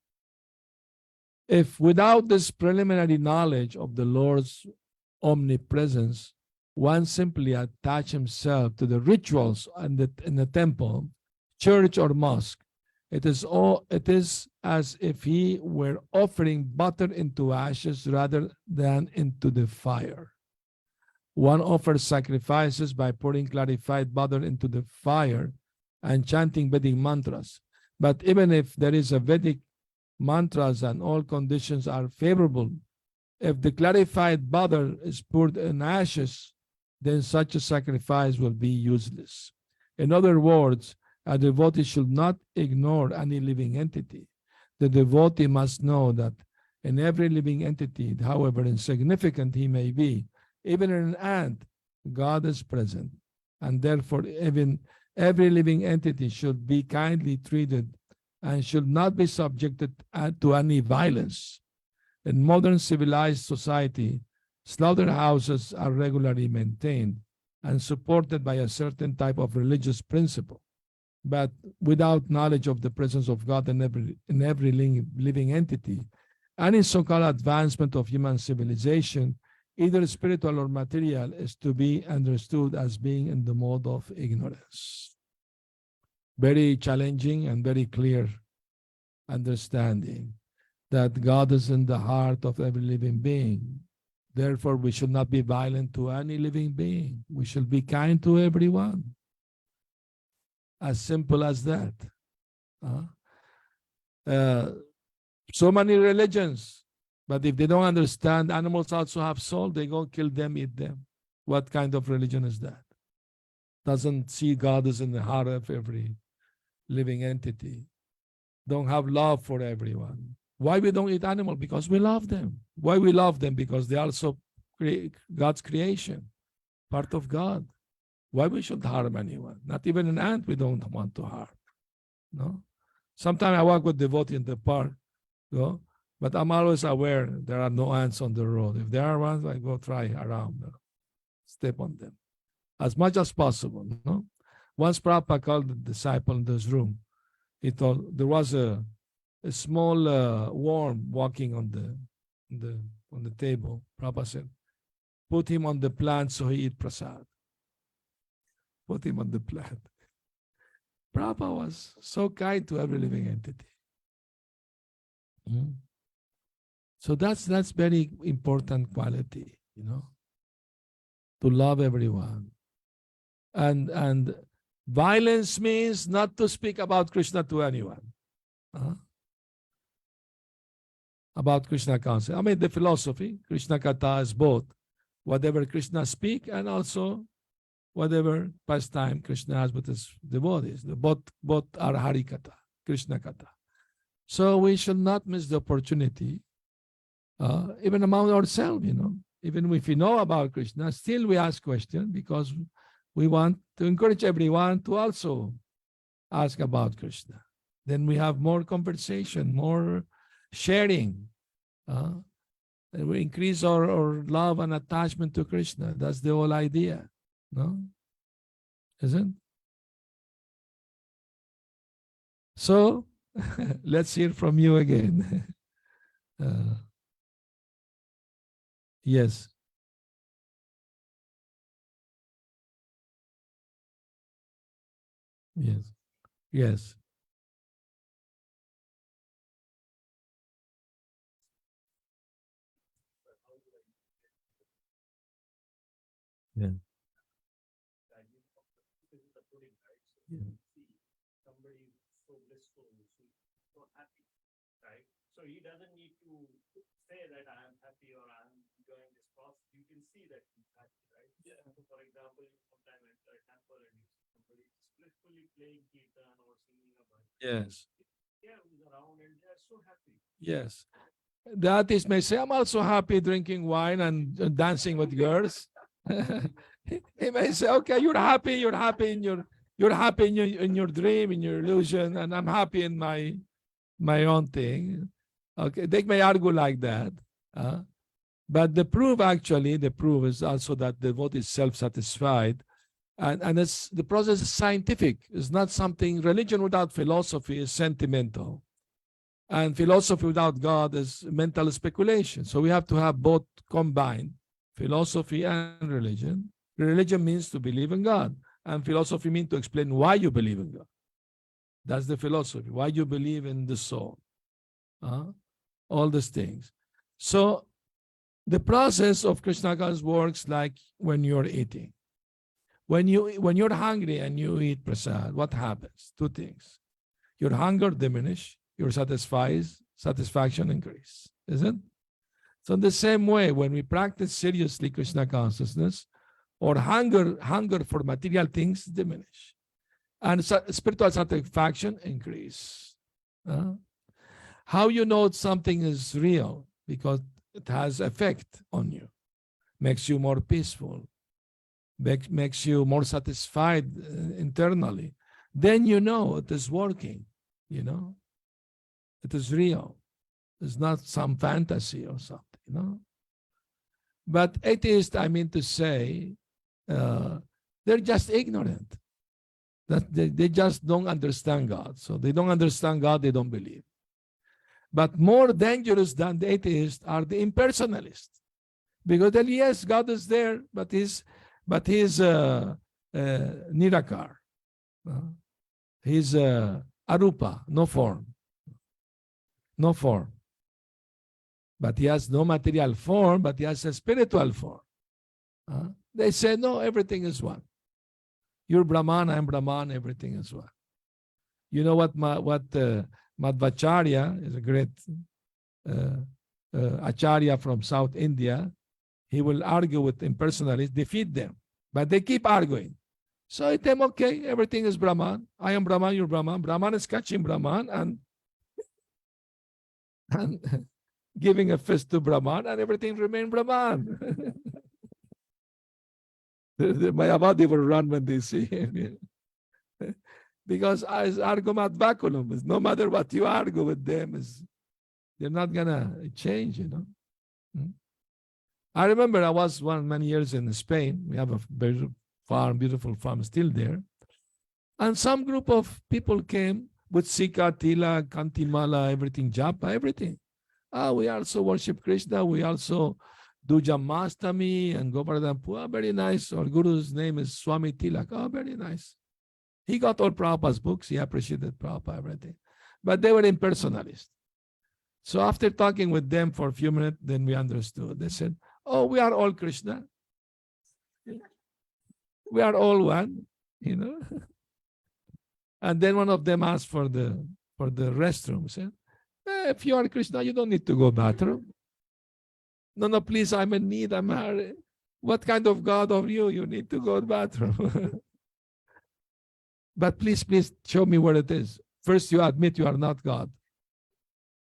S1: If without this preliminary knowledge of the Lord's omnipresence, one simply attach himself to the rituals in the temple, church, or mosque, it is as if he were offering butter into ashes rather than into the fire. One offers sacrifices by pouring clarified butter into the fire and chanting Vedic mantras. But even if there is a Vedic mantras and all conditions are favorable, if the clarified butter is poured in ashes, then such a sacrifice will be useless. In other words, a devotee should not ignore any living entity. The devotee must know that in every living entity, however insignificant he may be, even in an ant, God is present. And therefore, even every living entity should be kindly treated and should not be subjected to any violence. In modern civilized society, slaughterhouses are regularly maintained and supported by a certain type of religious principle. But without knowledge of the presence of God in every living entity, any so-called advancement of human civilization, either spiritual or material, is to be understood as being in the mode of ignorance. Very challenging and very clear understanding that God is in the heart of every living being. Therefore, we should not be violent to any living being. We should be kind to everyone. As simple as that. So many religions, but if they don't understand animals also have soul, they go kill them, eat them. What kind of religion is that? Doesn't see God as in the heart of every living entity. Don't have love for everyone. Why we don't eat animal? Because we love them. Why we love them? Because they are also God's creation, part of God. Why we should harm anyone? Not even an ant we don't want to harm. No. Sometimes I walk with devotee in the park, but I'm always aware there are no ants on the road. If there are ones, I go try around, step on them as much as possible. No. Once Prabhupada called the disciple in this room, he told there was a small worm walking on the table. Prabhupada said, put him on the plant so he eat prasad. Put him on the plant. Prabhupada was so kind to every living entity. So that's very important quality, to love everyone. And violence means not to speak about Krishna to anyone. About Krishna consciousness. I mean, the philosophy, Krishna Katha is both whatever Krishna speak and also whatever pastime Krishna has with his devotees. Both are Hari Katha, Krishna Katha. So we should not miss the opportunity, even among ourselves, Even if we know about Krishna, still we ask questions because we want to encourage everyone to also ask about Krishna. Then we have more conversation, more sharing. And we increase our love and attachment to Krishna. That's the whole idea. No? Isn't? So, let's hear from you again. Yes. Yes. Yes. Yeah. Yeah.
S2: Somebody so blissful, so happy, right? So he doesn't need to say that I am happy or I am enjoying this process. You can see that he's happy, right? Yeah. So for example, sometimes enter a temple and you see somebody blissfully playing kirtan or singing a bhajan.
S1: Yes.
S2: They are around and they are so happy.
S1: Yes. The artist may say, I'm also happy drinking wine and dancing with girls. He may say, okay, you're happy in your dream, in your illusion, and I'm happy in my own thing. Okay, they may argue like that. But the proof is also that the devotee is self-satisfied. And it's, the process is scientific. It's not something, religion without philosophy is sentimental. And philosophy without God is mental speculation. So we have to have both combined, philosophy and religion. Religion means to believe in God, and philosophy means to explain why you believe in God. That's the philosophy, why you believe in the soul. All these things. So the process of Krishna consciousness works like when you're eating. When you're hungry and you eat prasad, what happens? Two things. Your hunger diminish, your satisfaction increase, isn't? So in the same way, when we practice seriously Krishna consciousness, or hunger for material things diminish, and spiritual satisfaction increase. How you know something is real? Because it has effect on you, makes you more peaceful, makes you more satisfied internally. Then you know it is working, It is real. It's not some fantasy or something, But atheists, I mean to say, they're just ignorant. That they just don't understand God. So they don't understand God, they don't believe. But more dangerous than the atheists are the impersonalists. Because then, yes, God is there, but he's Nirakar. He's Arupa, no form. No form. but he has no material form, but he has a spiritual form. They say, no, everything is one. You're Brahman, I'm Brahman, everything is one. You know what Madhvacharya is a great Acharya from South India. He will argue with impersonalists, defeat them, but they keep arguing. So I tell them, okay, everything is Brahman. I am Brahman, you're Brahman. Brahman is catching Brahman and giving a fist to Brahman, and everything remain Brahman. The Mayavadi will run when they see him. Because as argument vacuum is no matter what you argue with them, they're not gonna change, you know. I remember I was many years in Spain. We have a very beautiful farm still there. And some group of people came with Sika, Tila, Kantimala, everything, Japa, everything. We also worship Krishna. We also do Jamastami and Govardhan Pua. Very nice. Our guru's name is Swami Tilak. Oh, very nice. He got all Prabhupada's books. He appreciated Prabhupada, everything. But they were impersonalists. So after talking with them for a few minutes, then we understood. They said, oh, we are all Krishna. We are all one, you know. And then one of them asked for the restroom. Said, if you are Krishna, you don't need to go bathroom. No, please, I'm in need. I'm hurry. What kind of God are you? You need to go to bathroom. But please show me where it is. First, you admit you are not God.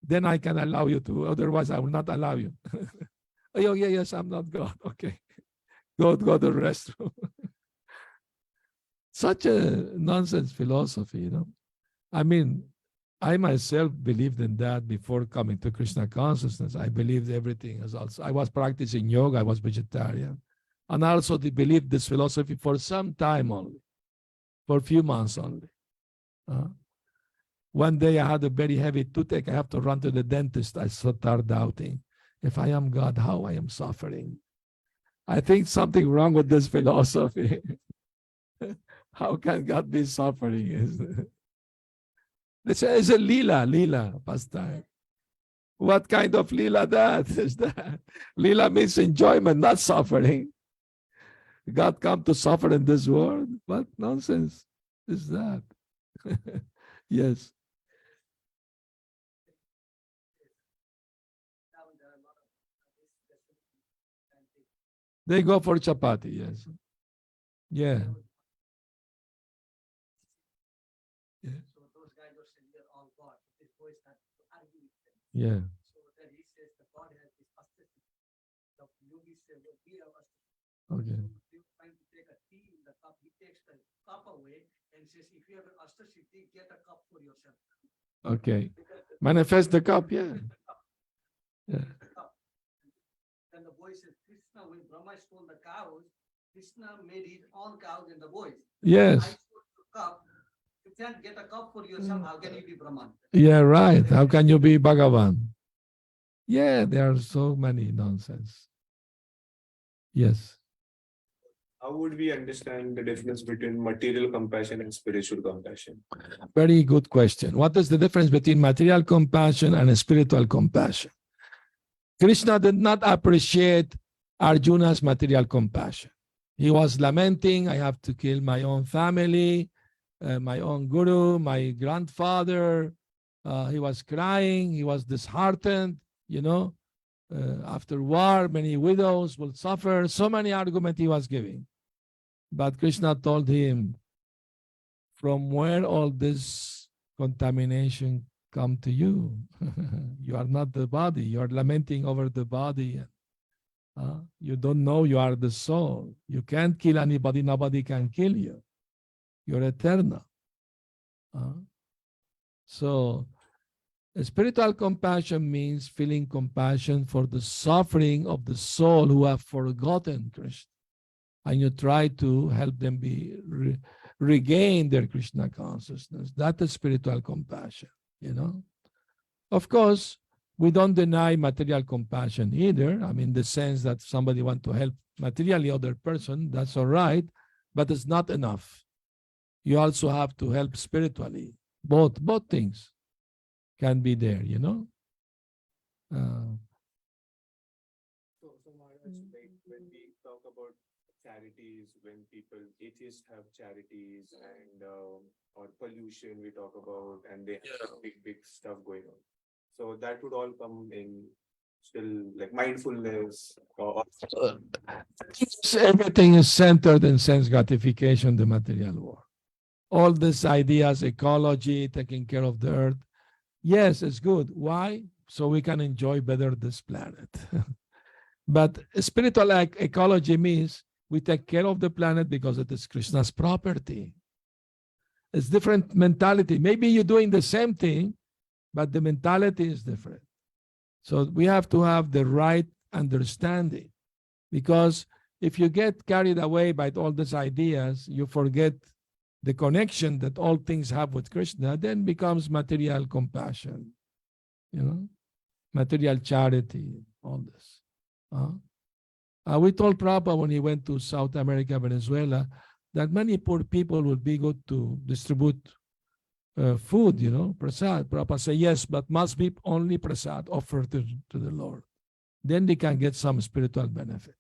S1: Then I can allow you to. Otherwise, I will not allow you. Oh, yeah, yes, I'm not God. Okay. Go to the restroom. Such a nonsense philosophy, you know. I mean, I myself believed in that before coming to Krishna consciousness. I believed everything is also. I was practicing yoga. I was vegetarian. And I also believed this philosophy for some time only, for a few months only. One day I had a very heavy toothache. I have to run to the dentist. I started doubting. If I am God, how I am suffering? I think something wrong with this philosophy. How can God be suffering? It's a lila pastime. What kind of lila that is that? Lila means enjoyment, not suffering. God come to suffer in this world? What nonsense is that? Yes. They go for chapati, yes. Yeah.
S3: So those guys were saying they're all God. This boy started to argue with them.
S1: Yeah.
S3: So then he says the God has this aesthetic. The yogi says, well, we have aesthetic.
S1: Okay.
S3: So they were trying to take a tea in the cup. He takes the cup away and says, if you have an aesthetic, get a cup for yourself.
S1: Okay. Manifest the cup, yeah. Yeah.
S3: Then the boy says, Krishna, when Brahma stole the cows, Krishna made his own cows and the boys.
S1: Yes.
S3: I stole the cup. You can't get a cup for yourself. How can you be Brahman?
S1: Yeah, right. How can you be Bhagavan? Yeah, there are so many nonsense. Yes.
S2: How would we understand the difference between material compassion and spiritual compassion?
S1: Very good question. What is the difference between material compassion and spiritual compassion? Krishna did not appreciate Arjuna's material compassion. He was lamenting, I have to kill my own family, my own guru, my grandfather. He was crying, he was disheartened, you know. After war, many widows will suffer. So many arguments he was giving. But Krishna told him, from where all this contamination come to you? You are not the body. You are lamenting over the body. You don't know you are the soul. You can't kill anybody. Nobody can kill you. You're eternal. So spiritual compassion means feeling compassion for the suffering of the soul who have forgotten Krishna. And you try to help them regain their Krishna consciousness. That is spiritual compassion, you know. Of course, we don't deny material compassion either. I mean, the sense that somebody want to help materially other person, that's all right, but it's not enough. You also have to help spiritually. Both things can be there, you know.
S2: charities, when people, atheists have charities and or pollution we talk about, and they have big stuff going on. So that would all come in still like mindfulness or
S1: Everything is centered in sense gratification, the material world. All these ideas, ecology, taking care of the earth. Yes, it's good. Why? So we can enjoy better this planet. But spiritual ecology means we take care of the planet because it is Krishna's property. It's different mentality. Maybe you're doing the same thing, but the mentality is different. So we have to have the right understanding, because if you get carried away by all these ideas, you forget the connection that all things have with Krishna, then becomes material compassion, material charity, all this. We told Prabhupada when he went to South America, Venezuela, that many poor people would be good to distribute food, prasad. Prabhupada said, yes, but must be only prasad offered to the Lord. Then they can get some spiritual benefit,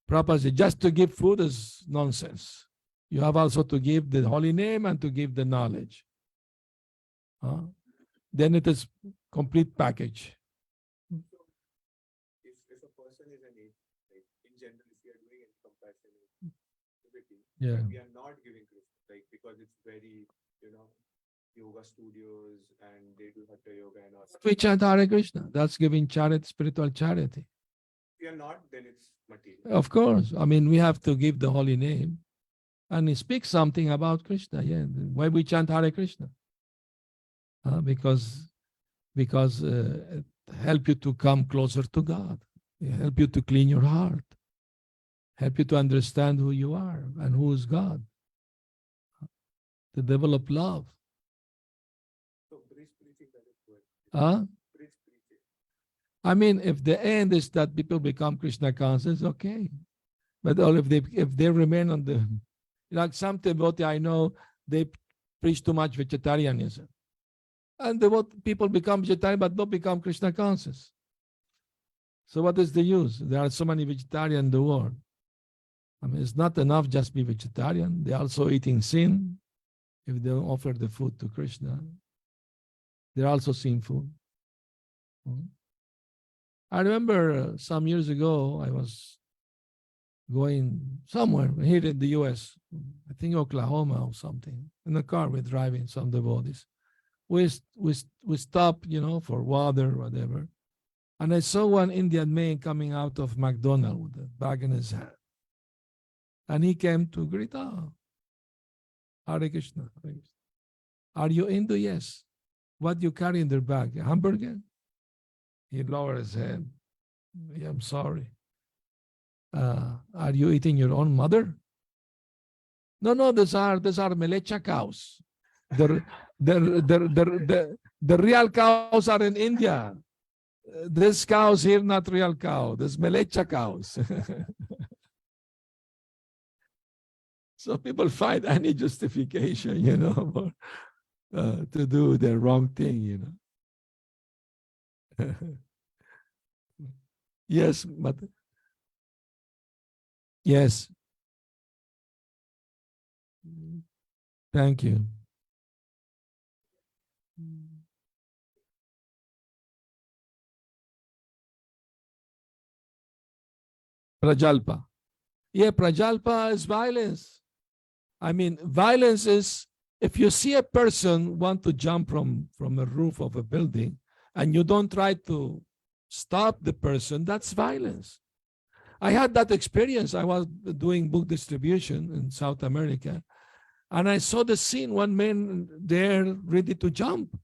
S1: Prabhupada said, just to give food is nonsense. You have also to give the holy name and to give the knowledge. Then it is complete package.
S2: if a person is an atheist, like in general, if we are doing any compassionate activity,
S1: Yeah.
S2: we are not giving Krishna, like because it's very, yoga studios and they do hatha yoga and all.
S1: We chant Hare Krishna. That's giving charity, spiritual charity.
S2: If we are not, then it's material.
S1: Of course. I mean, we have to give the holy name and speak something about Krishna. Yeah. Why we chant Hare Krishna? Because it help you to come closer to God. It help you to clean your heart. Help you to understand who you are and who is God. To develop love.
S2: So bridge preaching doesn't work. Bridge preaching.
S1: I mean, if the end is that people become Krishna conscious, okay. But if they remain on the, like some devotee I know, they preach too much vegetarianism. And people become vegetarian but don't become Krishna conscious. So what is the use? There are so many vegetarians in the world. I mean, it's not enough just be vegetarian. They're also eating sin. If they don't offer the food to Krishna, they're also sinful. I remember some years ago, I was going somewhere here in the US, I think Oklahoma or something. In the car, we're driving some devotees. We stopped, for water, whatever. And I saw one Indian man coming out of McDonald's with a bag in his hand. And he came to greet, Hare Krishna. Are you Hindu? Yes. What you carry in their bag? A hamburger? He lowered his head. Yeah, I'm sorry. Are you eating your own mother? No, these are Melecha cows. The real cows are in India. These cows here, not real cow. These Melecha cows. So people find any justification, to do the wrong thing, Yes, but yes. Thank you. Prajalpa. Yeah, Prajalpa is violence. I mean, violence is if you see a person want to jump from a roof of a building and you don't try to stop the person, that's violence. I had that experience. I was doing book distribution in South America, and I saw the scene, one man there ready to jump,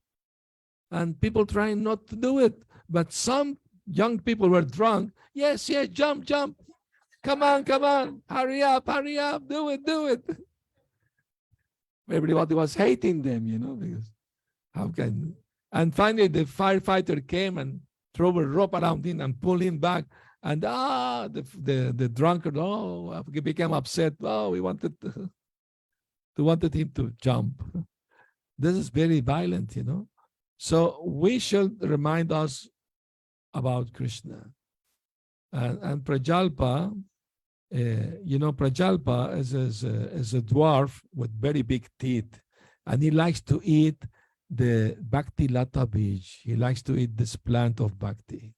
S1: and people trying not to do it. But some young people were drunk. Yes, jump. Come on, hurry up, do it. Everybody was hating them, because how can... And finally the firefighter came and threw a rope around him and pulled him back. And the drunkard, became upset. We wanted him to jump. This is very violent, So we should remind us about Krishna. And Prajalpa Prajalpa is a dwarf with very big teeth, and he likes to eat the Bhakti Lata Bij. He likes to eat this plant of Bhakti.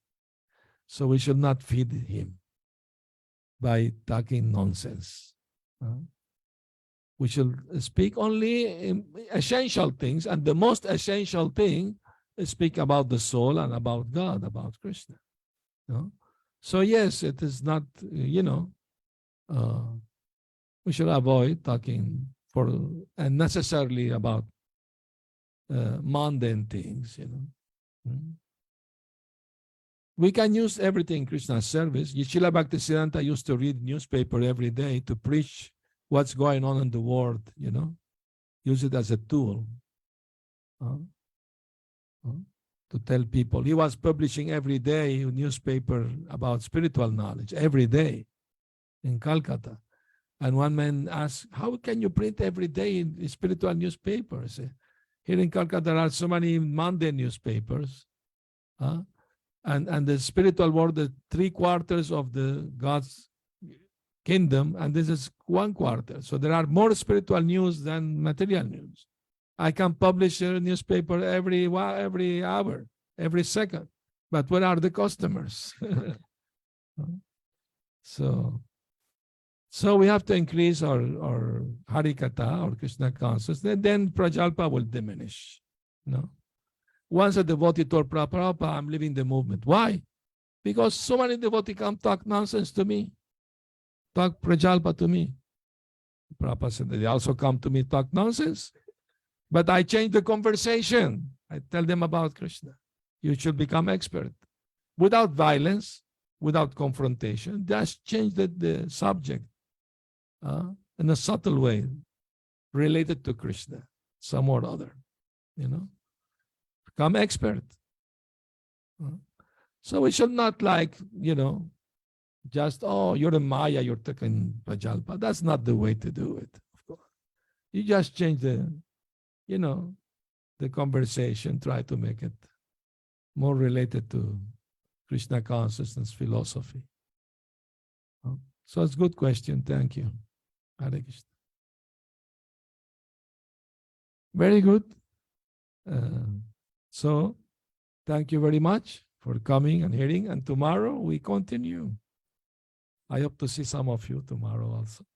S1: So we should not feed him by talking nonsense. We should speak only essential things, and the most essential thing is speak about the soul and about God, about Krishna. So yes, it is not, we should avoid talking for unnecessarily about mundane things, We can use everything in Krishna's service. Srila Bhaktisiddhanta used to read newspaper every day to preach what's going on in the world, Use it as a tool to tell people. He was publishing every day a newspaper about spiritual knowledge, every day in Calcutta. And one man asked, how can you print every day in spiritual newspapers? Here in Calcutta, there are so many mundane newspapers. And the spiritual world, the 3/4 of the God's kingdom, and this is 1/4. So there are more spiritual news than material news. I can publish a newspaper every hour, every second. But where are the customers? So we have to increase our Harikatha, or Krishna consciousness, then Prajalpa will diminish. Once a devotee told Prabhupada, I'm leaving the movement. Why? Because so many devotees come talk nonsense to me, talk Prajalpa to me. Prabhupada said they also come to me talk nonsense. But I change the conversation. I tell them about Krishna. You should become expert. Without violence, without confrontation, just change the subject in a subtle way related to Krishna, some or other, Become expert. So we should not just, you're a Maya, you're taking Prajalpa. That's not the way to do it, of course. You just change the conversation, try to make it more related to Krishna consciousness philosophy. So it's a good question. Thank you. Hare Krishna. Very good. So thank you very much for coming and hearing. And tomorrow we continue. I hope to see some of you tomorrow also.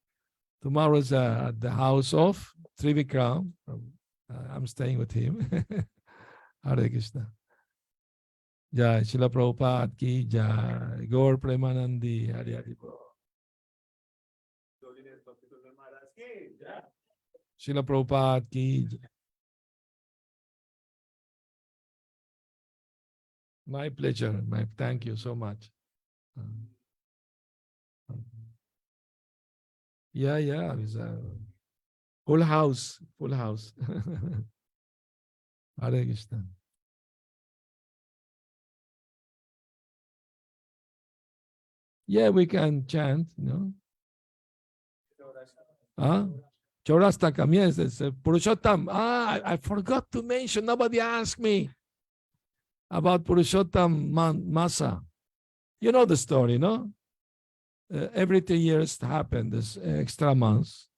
S1: Tomorrow is at the house of Trivikram. I'm staying with him. Hare Krishna. Jai Srila Prabhupada ki jai. Gaur Premanandi. Hare Hare Bol. Srila Prabhupada ki jai. My pleasure. Thank you so much. Yeah. It was a full house. Hare Krishna. Yeah, we can chant, Chaurastakam, yes, it's Purushottam. I forgot to mention, nobody asked me about Purushottam Masa. You know the story, no? Every 3 years happen, this extra months.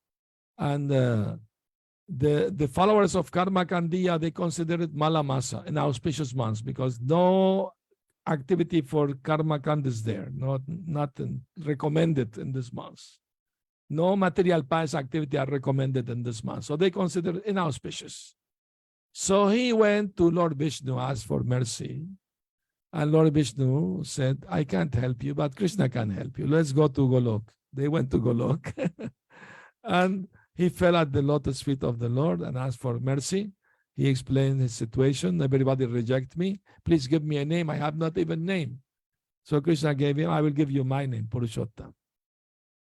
S1: And the followers of Karma Kandiya, they consider it Mala Masa, an auspicious month, because no activity for Karma Kand is there, not recommended in this month. No material pious activity are recommended in this month. So they consider it inauspicious. So he went to Lord Vishnu, asked for mercy. And Lord Vishnu said, I can't help you, but Krishna can help you. Let's go to Golok. They went to Golok. And he fell at the lotus feet of the Lord and asked for mercy. He explained his situation. Everybody reject me. Please give me a name. I have not even name. So Krishna gave him, I will give you my name, Purushottam.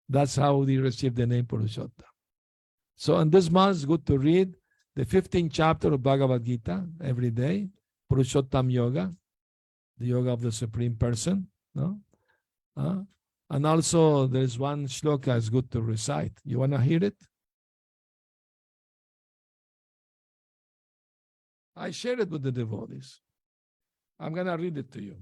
S1: That's how he received the name Purushottam. So in this month, it's good to read the 15th chapter of Bhagavad Gita every day, Purushottam Yoga, the yoga of the Supreme Person. No? And also there's one shloka is good to recite. You want to hear it? I shared it with the devotees. I'm going to read it to you.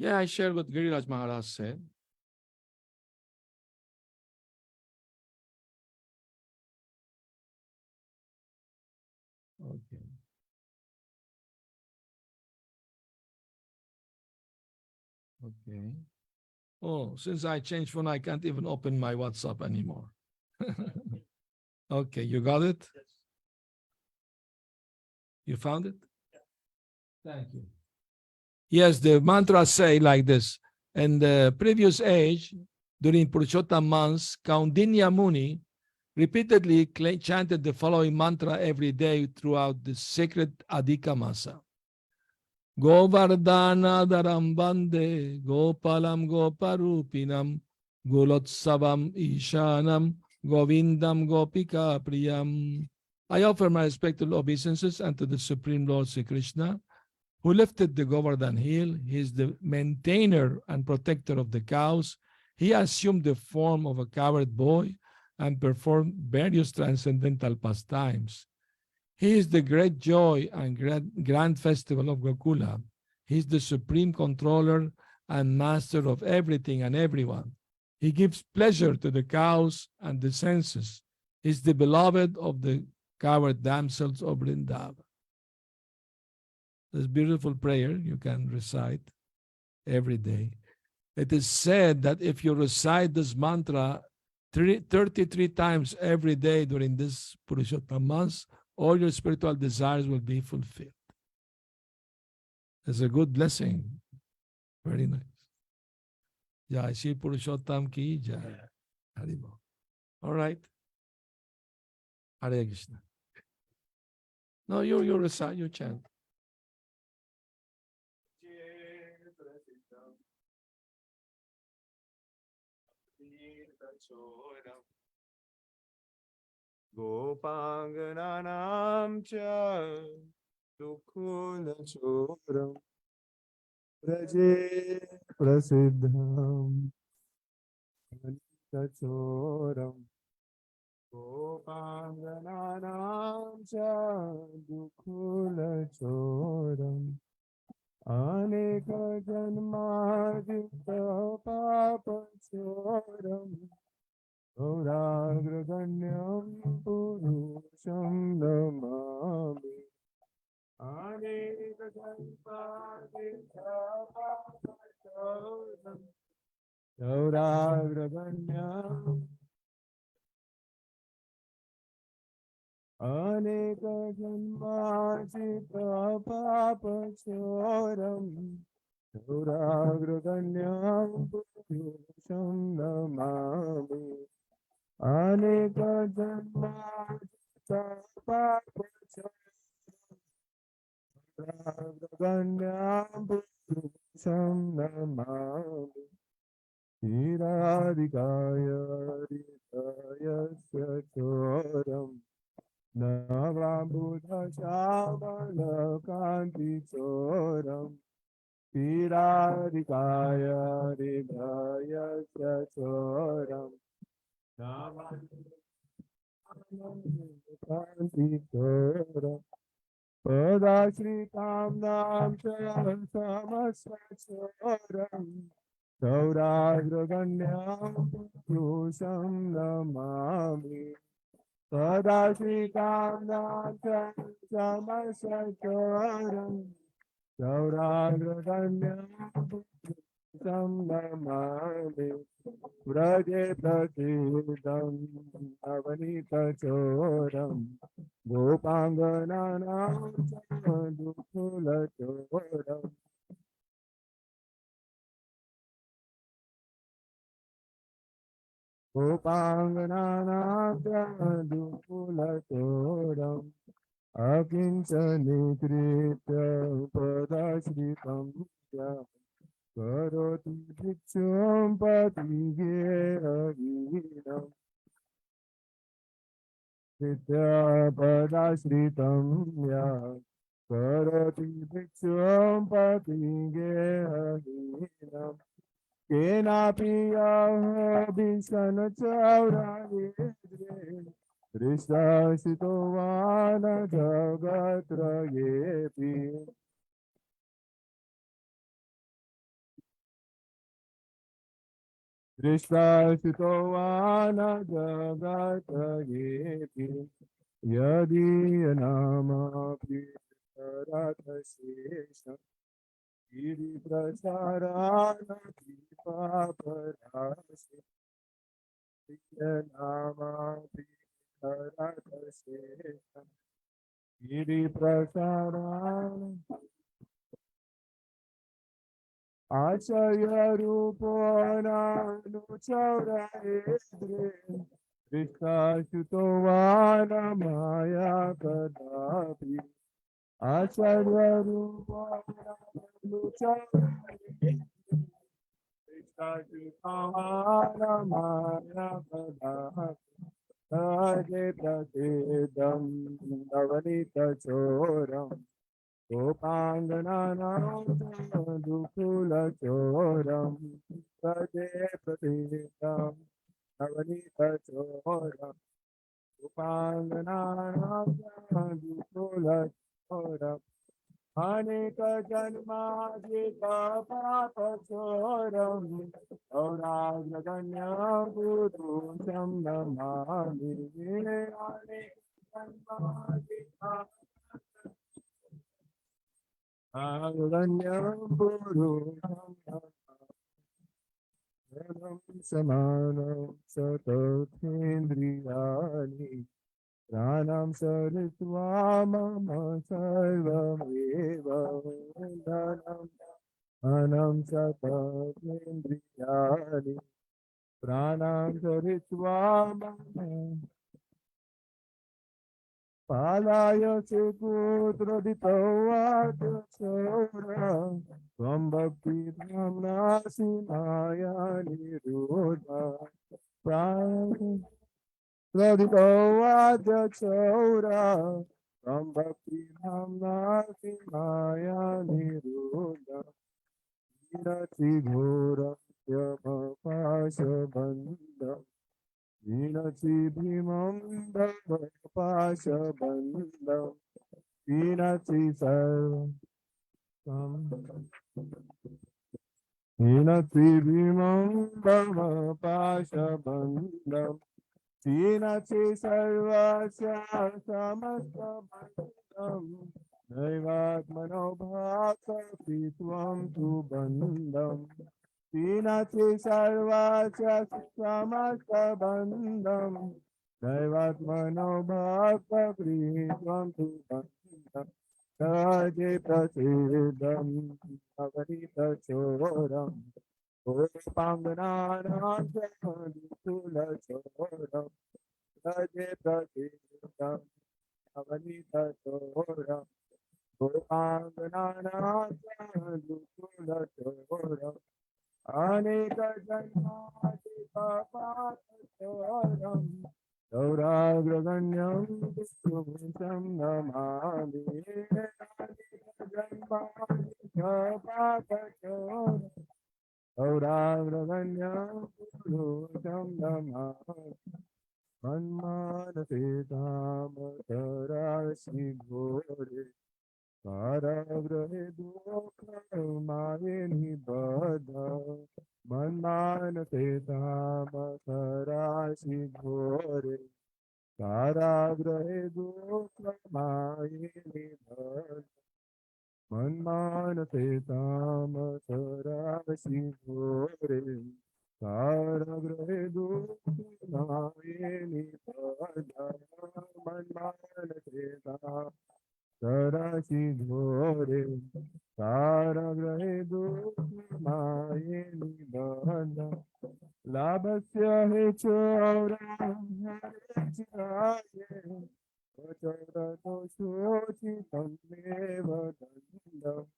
S1: Yeah, I shared what Giriraj Maharaj said. Okay. Okay. Oh, since I changed phone, I can't even open my WhatsApp anymore. Okay, you got it? You found it? Thank you. Yes, the mantras say like this. In the previous age, during Purushottam months, Kaundinya Muni repeatedly chanted the following mantra every day throughout the sacred Adhika Masa. Govardhanadaram Bande, Gopalam Goparupinam, Gulotsavam Ishanam, Govindam Gopika Priyam. I offer my respectful obeisances unto the Supreme Lord Sri Krishna, who lifted the Govardhan hill. He is the maintainer and protector of the cows. He assumed the form of a cowherd boy and performed various transcendental pastimes. He is the great joy and grand festival of Gokula. He is the supreme controller and master of everything and everyone. He gives pleasure to the cows and the senses. He is the beloved of the cowherd damsels of Vrindavan. This beautiful prayer you can recite every day. It is said that if you recite this mantra 33 times every day during this Purushottam month, all your spiritual desires will be fulfilled. It's a good blessing. Very nice. Jai Shri Purushottam ki jai. Haribol. All right. Hare Krishna. No, you recite, you chant.
S2: Gopangananam cha Dukulachoram Raje Prasiddham Tachoram Gopangananam cha Dukulachoram Aneka Janmadita Papachoram Gauraganyam Purusham Namami Aneka Janmadita Papachoram Gauraganyam Aneka Janmadita Papachoram Gauraganyam Purusham Namami Aneka Janmadita Papachoram Purusham Namami Hiradikaya Ridaya Sachoram Navambudha Shamala Kanti Choram Hiradikaya Ridaya Sachoram Navambudha Kanti Choram Pada Shri Kamnam Charan Samasvachoram Gauraganyam Purusham Namami Pada Shri Kamnam Samasvachoram Gauraganyam Purusham Namami Vraje Prasiddham Avanita Choram Gopangananam Dukula Choram Gopangananam Dukula Choram Akinchani Kritya Padashritam Karoti Bhikshum Patige Avinam Kritya Padashritam Ya Karoti Bhikshum Patige Avinam Kenapi Abhisana Chaurayedre Rishashito Vana Jagatrayepi
S4: दृष्टाश्रुतो वा न जगतयेति यदीयनामापि रथशेषम् गिरिप्रचारानपि पापराशि नामापि रथशेषम् गिरिप्रचारान् आचार्यरूपो नानुचौरयेद्रे दृष्टाश्रुतो वा न माया कदापि आचार्यरूपो नानुचौरयेद्रे दृष्टाश्रुतो वा न माया कदापि तदे प्रसिद्धं नवनीतचोरम् गोपाङ्गनानां दुकुलचोरं तदे प्रतीतं नवनीतचोरं गोपाङ्गनानां दुकुलचोरम् अनेकजन्मादिपापचोरं औराग्रगण्यं पुरुषं नमामि अनेकजन्मादिपाप आगण्यं पुरुषं समानं सतथेन्द्रियाणि प्राणां सरित्वा मम सर्वमेव धनम् अनं सतथेन्द्रियाणि प्राणां सरित्वा मम पालाय सुपुत्रदितौवाचौरा त्वं भक्तिधाम्नासि माया निरोधा प्रदितौवाचौरा त्वं भक्तिधाम्नासि माया निरोधा विनतिघोरमपाशबन्धम् वीणसि भीमं पाशबन्धं वीणसि सर्वं वीणसि भीमं पाशबन्धं वीणसि सर्वस्य समस्तबन्धं दैवात्मनो भाससि त्वं तु बन्धम् वीणसि सर्वस्य समस्तबन्धं दैवात्मनो भक्तप्रीतं तु बन्धं तजे प्रसिद्धं नवनीतचोरं गोपाङ्गनानां दुकुलचोरं तजे प्रसिद्धं नवनीतचोरं गोपाङ्गनानां दुकुलचोरम् अनेकजन्मादिपापचोरं सौराग्रगण्यं पुरुषं नमामि अनेकजन्मादिपापचोरं सौराग्रगण्यं पुरुषं नमामि मन्मानसे कामतराशि घोरे कारागृहे दुःखमाये निबद्ध मन्मानसे तामसराशि घोरे कारागृहे दुःखमाये निबद्ध मन्मानसे तामसराशि घोरे कारागृहे दुःखमाये निबद्ध मन्मानसे सराशि घोरे कारागृहे दुःखमाये निबद्ध लाभस्य हेतोराये चोरदोषोचितमेव दण्डम्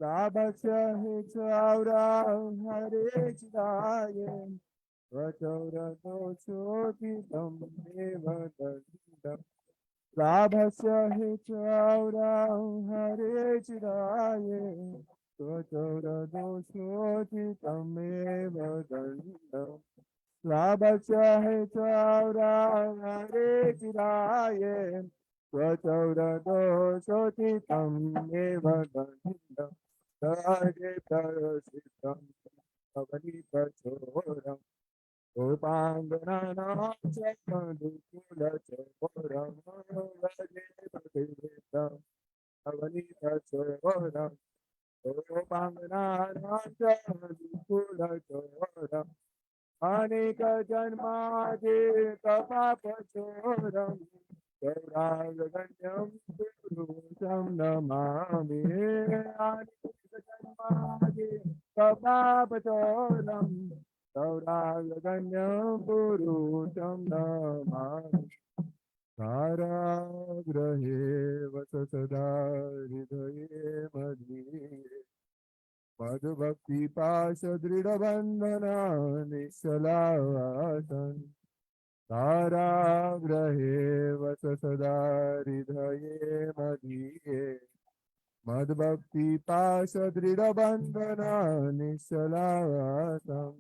S4: लाभस्य हेतोराये चिदाये चोरदोषोचितमेव दण्डम् लाभस्य हेतुरा चिराये स्वचौरदोषोचितमेव दण्डम् लाभस्य हेतुरा चिराये स्वचौरदोषोचितमेव दण्डम् तजे प्रसिद्धम् अवनीतचोरं गोपाङ्गनानां च मधुकुलचोरं भजे भगवेदम् अवनीतचोरं गोपाङ्गनानां च मधुकुलचोरम् अनेक जन्मादि पापचोरं गौराङ्गगण्यं पुरुषं नमामि अनेक जन्मादि पापचोरं गौराङ्गगण्यं पुरुषं नमामि कारागृहे वस सदा हृदये मदीये मधुभक्तिपाश दृढबन्धना निश्चलासन् कारागृहे वस सदा हृदये मदीये मद्भक्तिपाश दृढबन्धना निश्चलासन्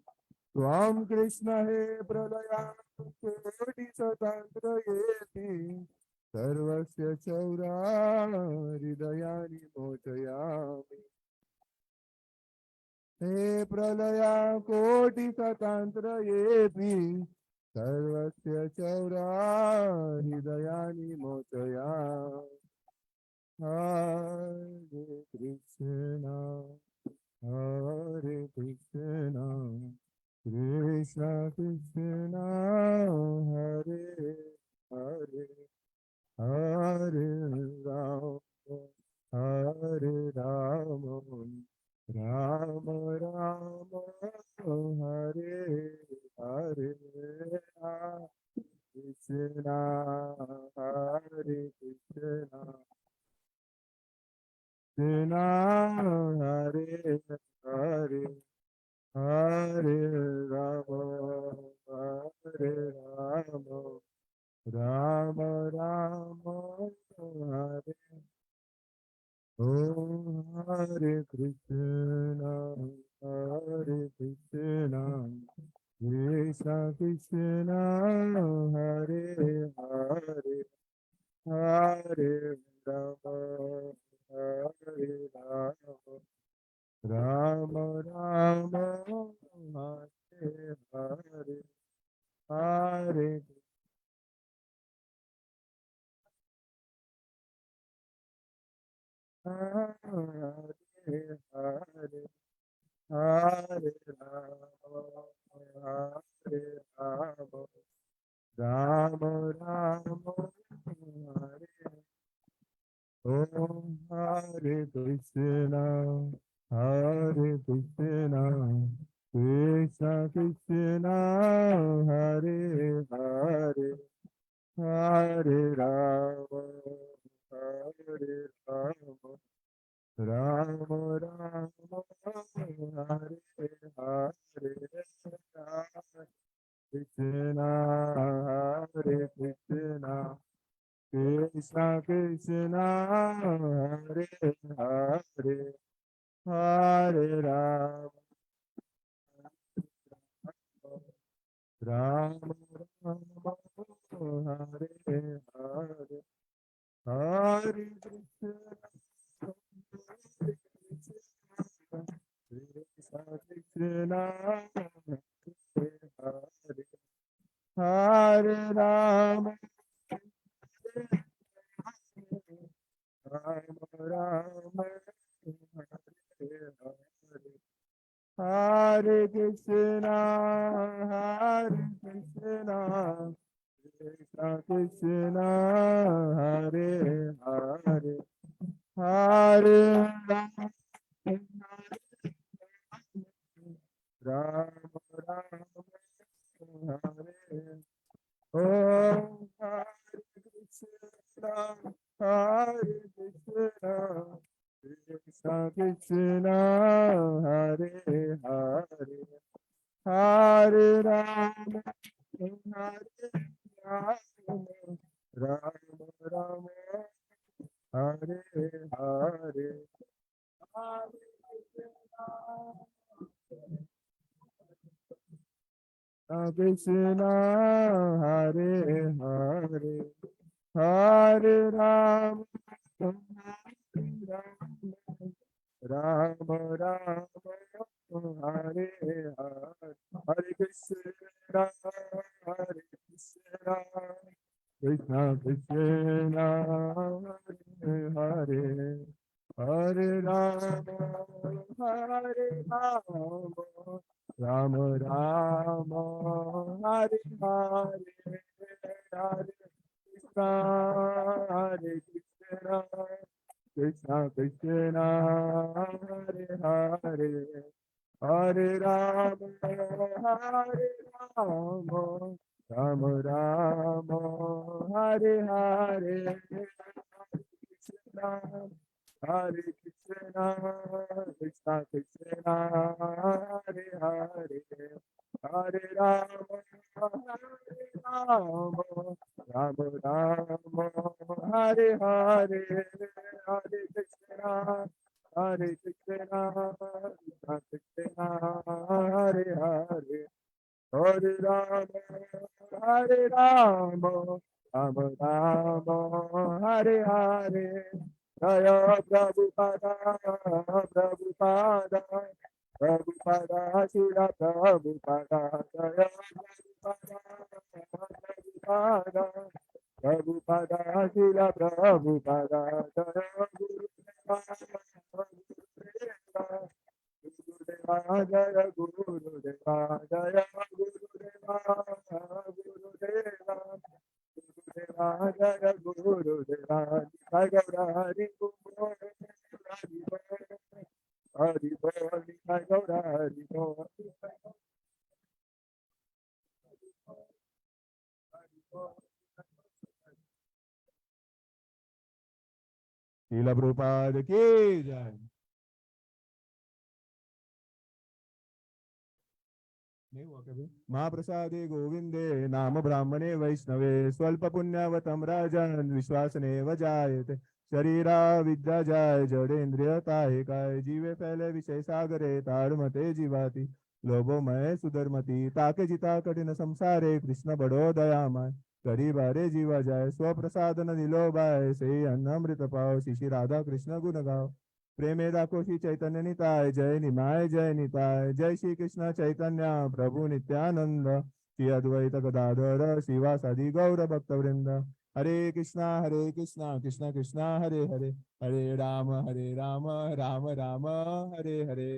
S4: त्वां कृष्ण हे प्रलयाकोटिशतन्त्रयेति सर्वस्य चौरा हृदयानि मोचयामि हे प्रलया कोटिशतान्त्रयेऽपि सर्वस्य चौरा हृदयानि मोचयामि हरे कृष्ण कृष्ण कृष्ण हरे हरे हरे राम हरे राम राम राम हरे हरे कृष्ण हरे कृष्ण कृष्ण हरे हरे हरे राम हरे राम राम राम हरे हरे कृष्ण कृष्ण कृष्ण हरे हरे हरे राम हरे राम राम राम हरे हरे हरे हरे हरे हरे राम राम राम हरे Om Hare Krishna, Hare Krishna, Krishna Krishna, Hare Hare, Hare Rama, Hare Rama, Rama Rama, Hare Hare, Krishna, Hare Krishna. Krishna Krishna Hare Hare Hare Rama Rama Rama Hare Hare Hare Krishna Hare Krishna Krishna Krishna Hare Hare Hare Rama Ram Ram Hare Hare Hare Krishna Hare Krishna Krishna Krishna Hare Hare Hare Ram Ram Ram Hare Om Hare Krishna, Hare Krishna, Krishna Krishna, Hare Hare, Hare Rama, Hare Rama, Rama Rama, Hare Hare, Hare Krishna, Hare Hare. Hare Ram, Ram Ram, Hare Hare, Hare Krishna, Hare Krishna, Krishna Krishna, Hare Hare, Hare Rama, Hare Rama, Rama Rama, Hare Hare, Hare Krishna, Hare Krishna, Krishna Krishna, Hare Hare, Hare Rama, Hare Rama, Rama Rama, Hare Hare, Krishna, Hare Krishna, Krishna Krishna, Hare Hare, Hare Rama, Hare Rama, Rama Rama, Hare Hare, Hare Krishna, Hare Krishna, Krishna Krishna, Hare Hare, Hare Rama, Hare Rama, Rama Rama, Hare Hare. Jaya Prabhupada, Prabhupada, Prabhupada, Srila Prabhupada, Jaya Prabhupada, Prabhupada, Srila Prabhupada, Jaya Gurudeva, Jaya Gurudeva, Jaya Gurudeva, Gurudeva, Gurudeva, Jaya Gurudeva, Jaya Hari Guru, Hari Bol, Jaya Hari Bol. Srila Prabhupada ki jai. नहीं हुआ कभी महाप्रसादे गोविंदे नाम ब्राह्मणे वैष्णवे स्वल्प पुण्यवतम राजन विश्वासने जायते शरीरा विद्या जाय जड़ेन्द्रिय ताहे काय जीवे पहले विषय सागरे ताड़मते जीवाति लोभोमय सुधर्मति ताके जिता कठिन संसारे कृष्ण बड़ो दयामय गरीब हरे जीवा जाय स्व प्रसादन निलोभाय से अन्न अमृत पाओ शिशि राधा कृष्ण गुण गाओ प्रेमे दाखो श्री चैतन्य निताय जय निताय जय श्री कृष्ण चैतन्य प्रभु नित्यानंद श्री अद्वैत गदाधर शिवासादि गौर भक्त वृंद Hare Krishna Krishna Krishna Hare Hare Hare Ram Ram Ram Hare Hare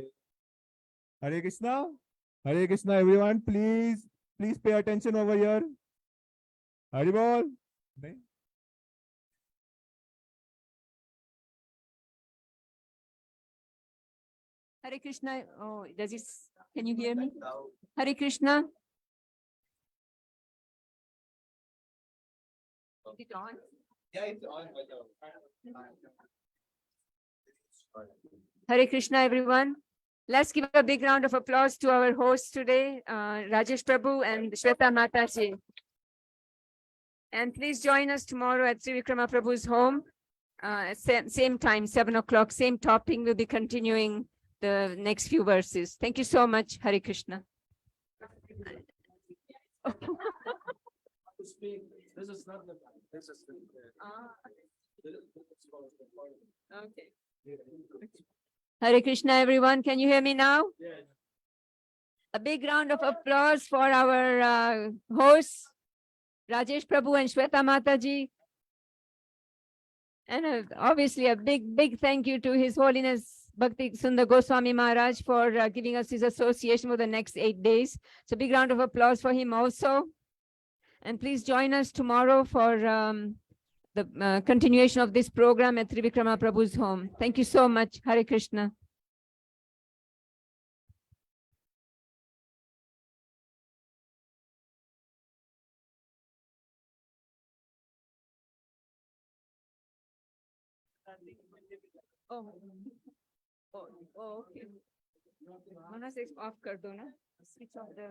S4: Hare Krishna everyone please pay attention over here Hari बोल नहीं
S5: Hare Krishna. Oh, can you hear me? Hare Krishna. Is it on?
S2: Yeah, it's on.
S5: Hare Krishna, everyone. Let's give a big round of applause to our hosts today, Rajesh Prabhu and Shweta Mataji. And please join us tomorrow at Sri Vikrama Prabhu's home. Same time, 7 o'clock, same topic. We'll be continuing the next few verses. Thank you so much. Hare Krishna.
S3: This is not the, this is the.
S5: Okay. Hare Krishna, everyone. Can you hear me now?
S3: Yes.
S5: A big round of applause for our hosts, Rajesh Prabhu and Shweta Mataji. And obviously a big thank you to His Holiness Bhakti Sundar Goswami Maharaj for giving us his association for the next 8 days. So big round of applause for him also. And please join us tomorrow for the continuation of this program at Trivikrama Prabhu's home. Thank you so much. Hare Krishna. Oh, okay. Mona से off कर दो ना. Switch off the.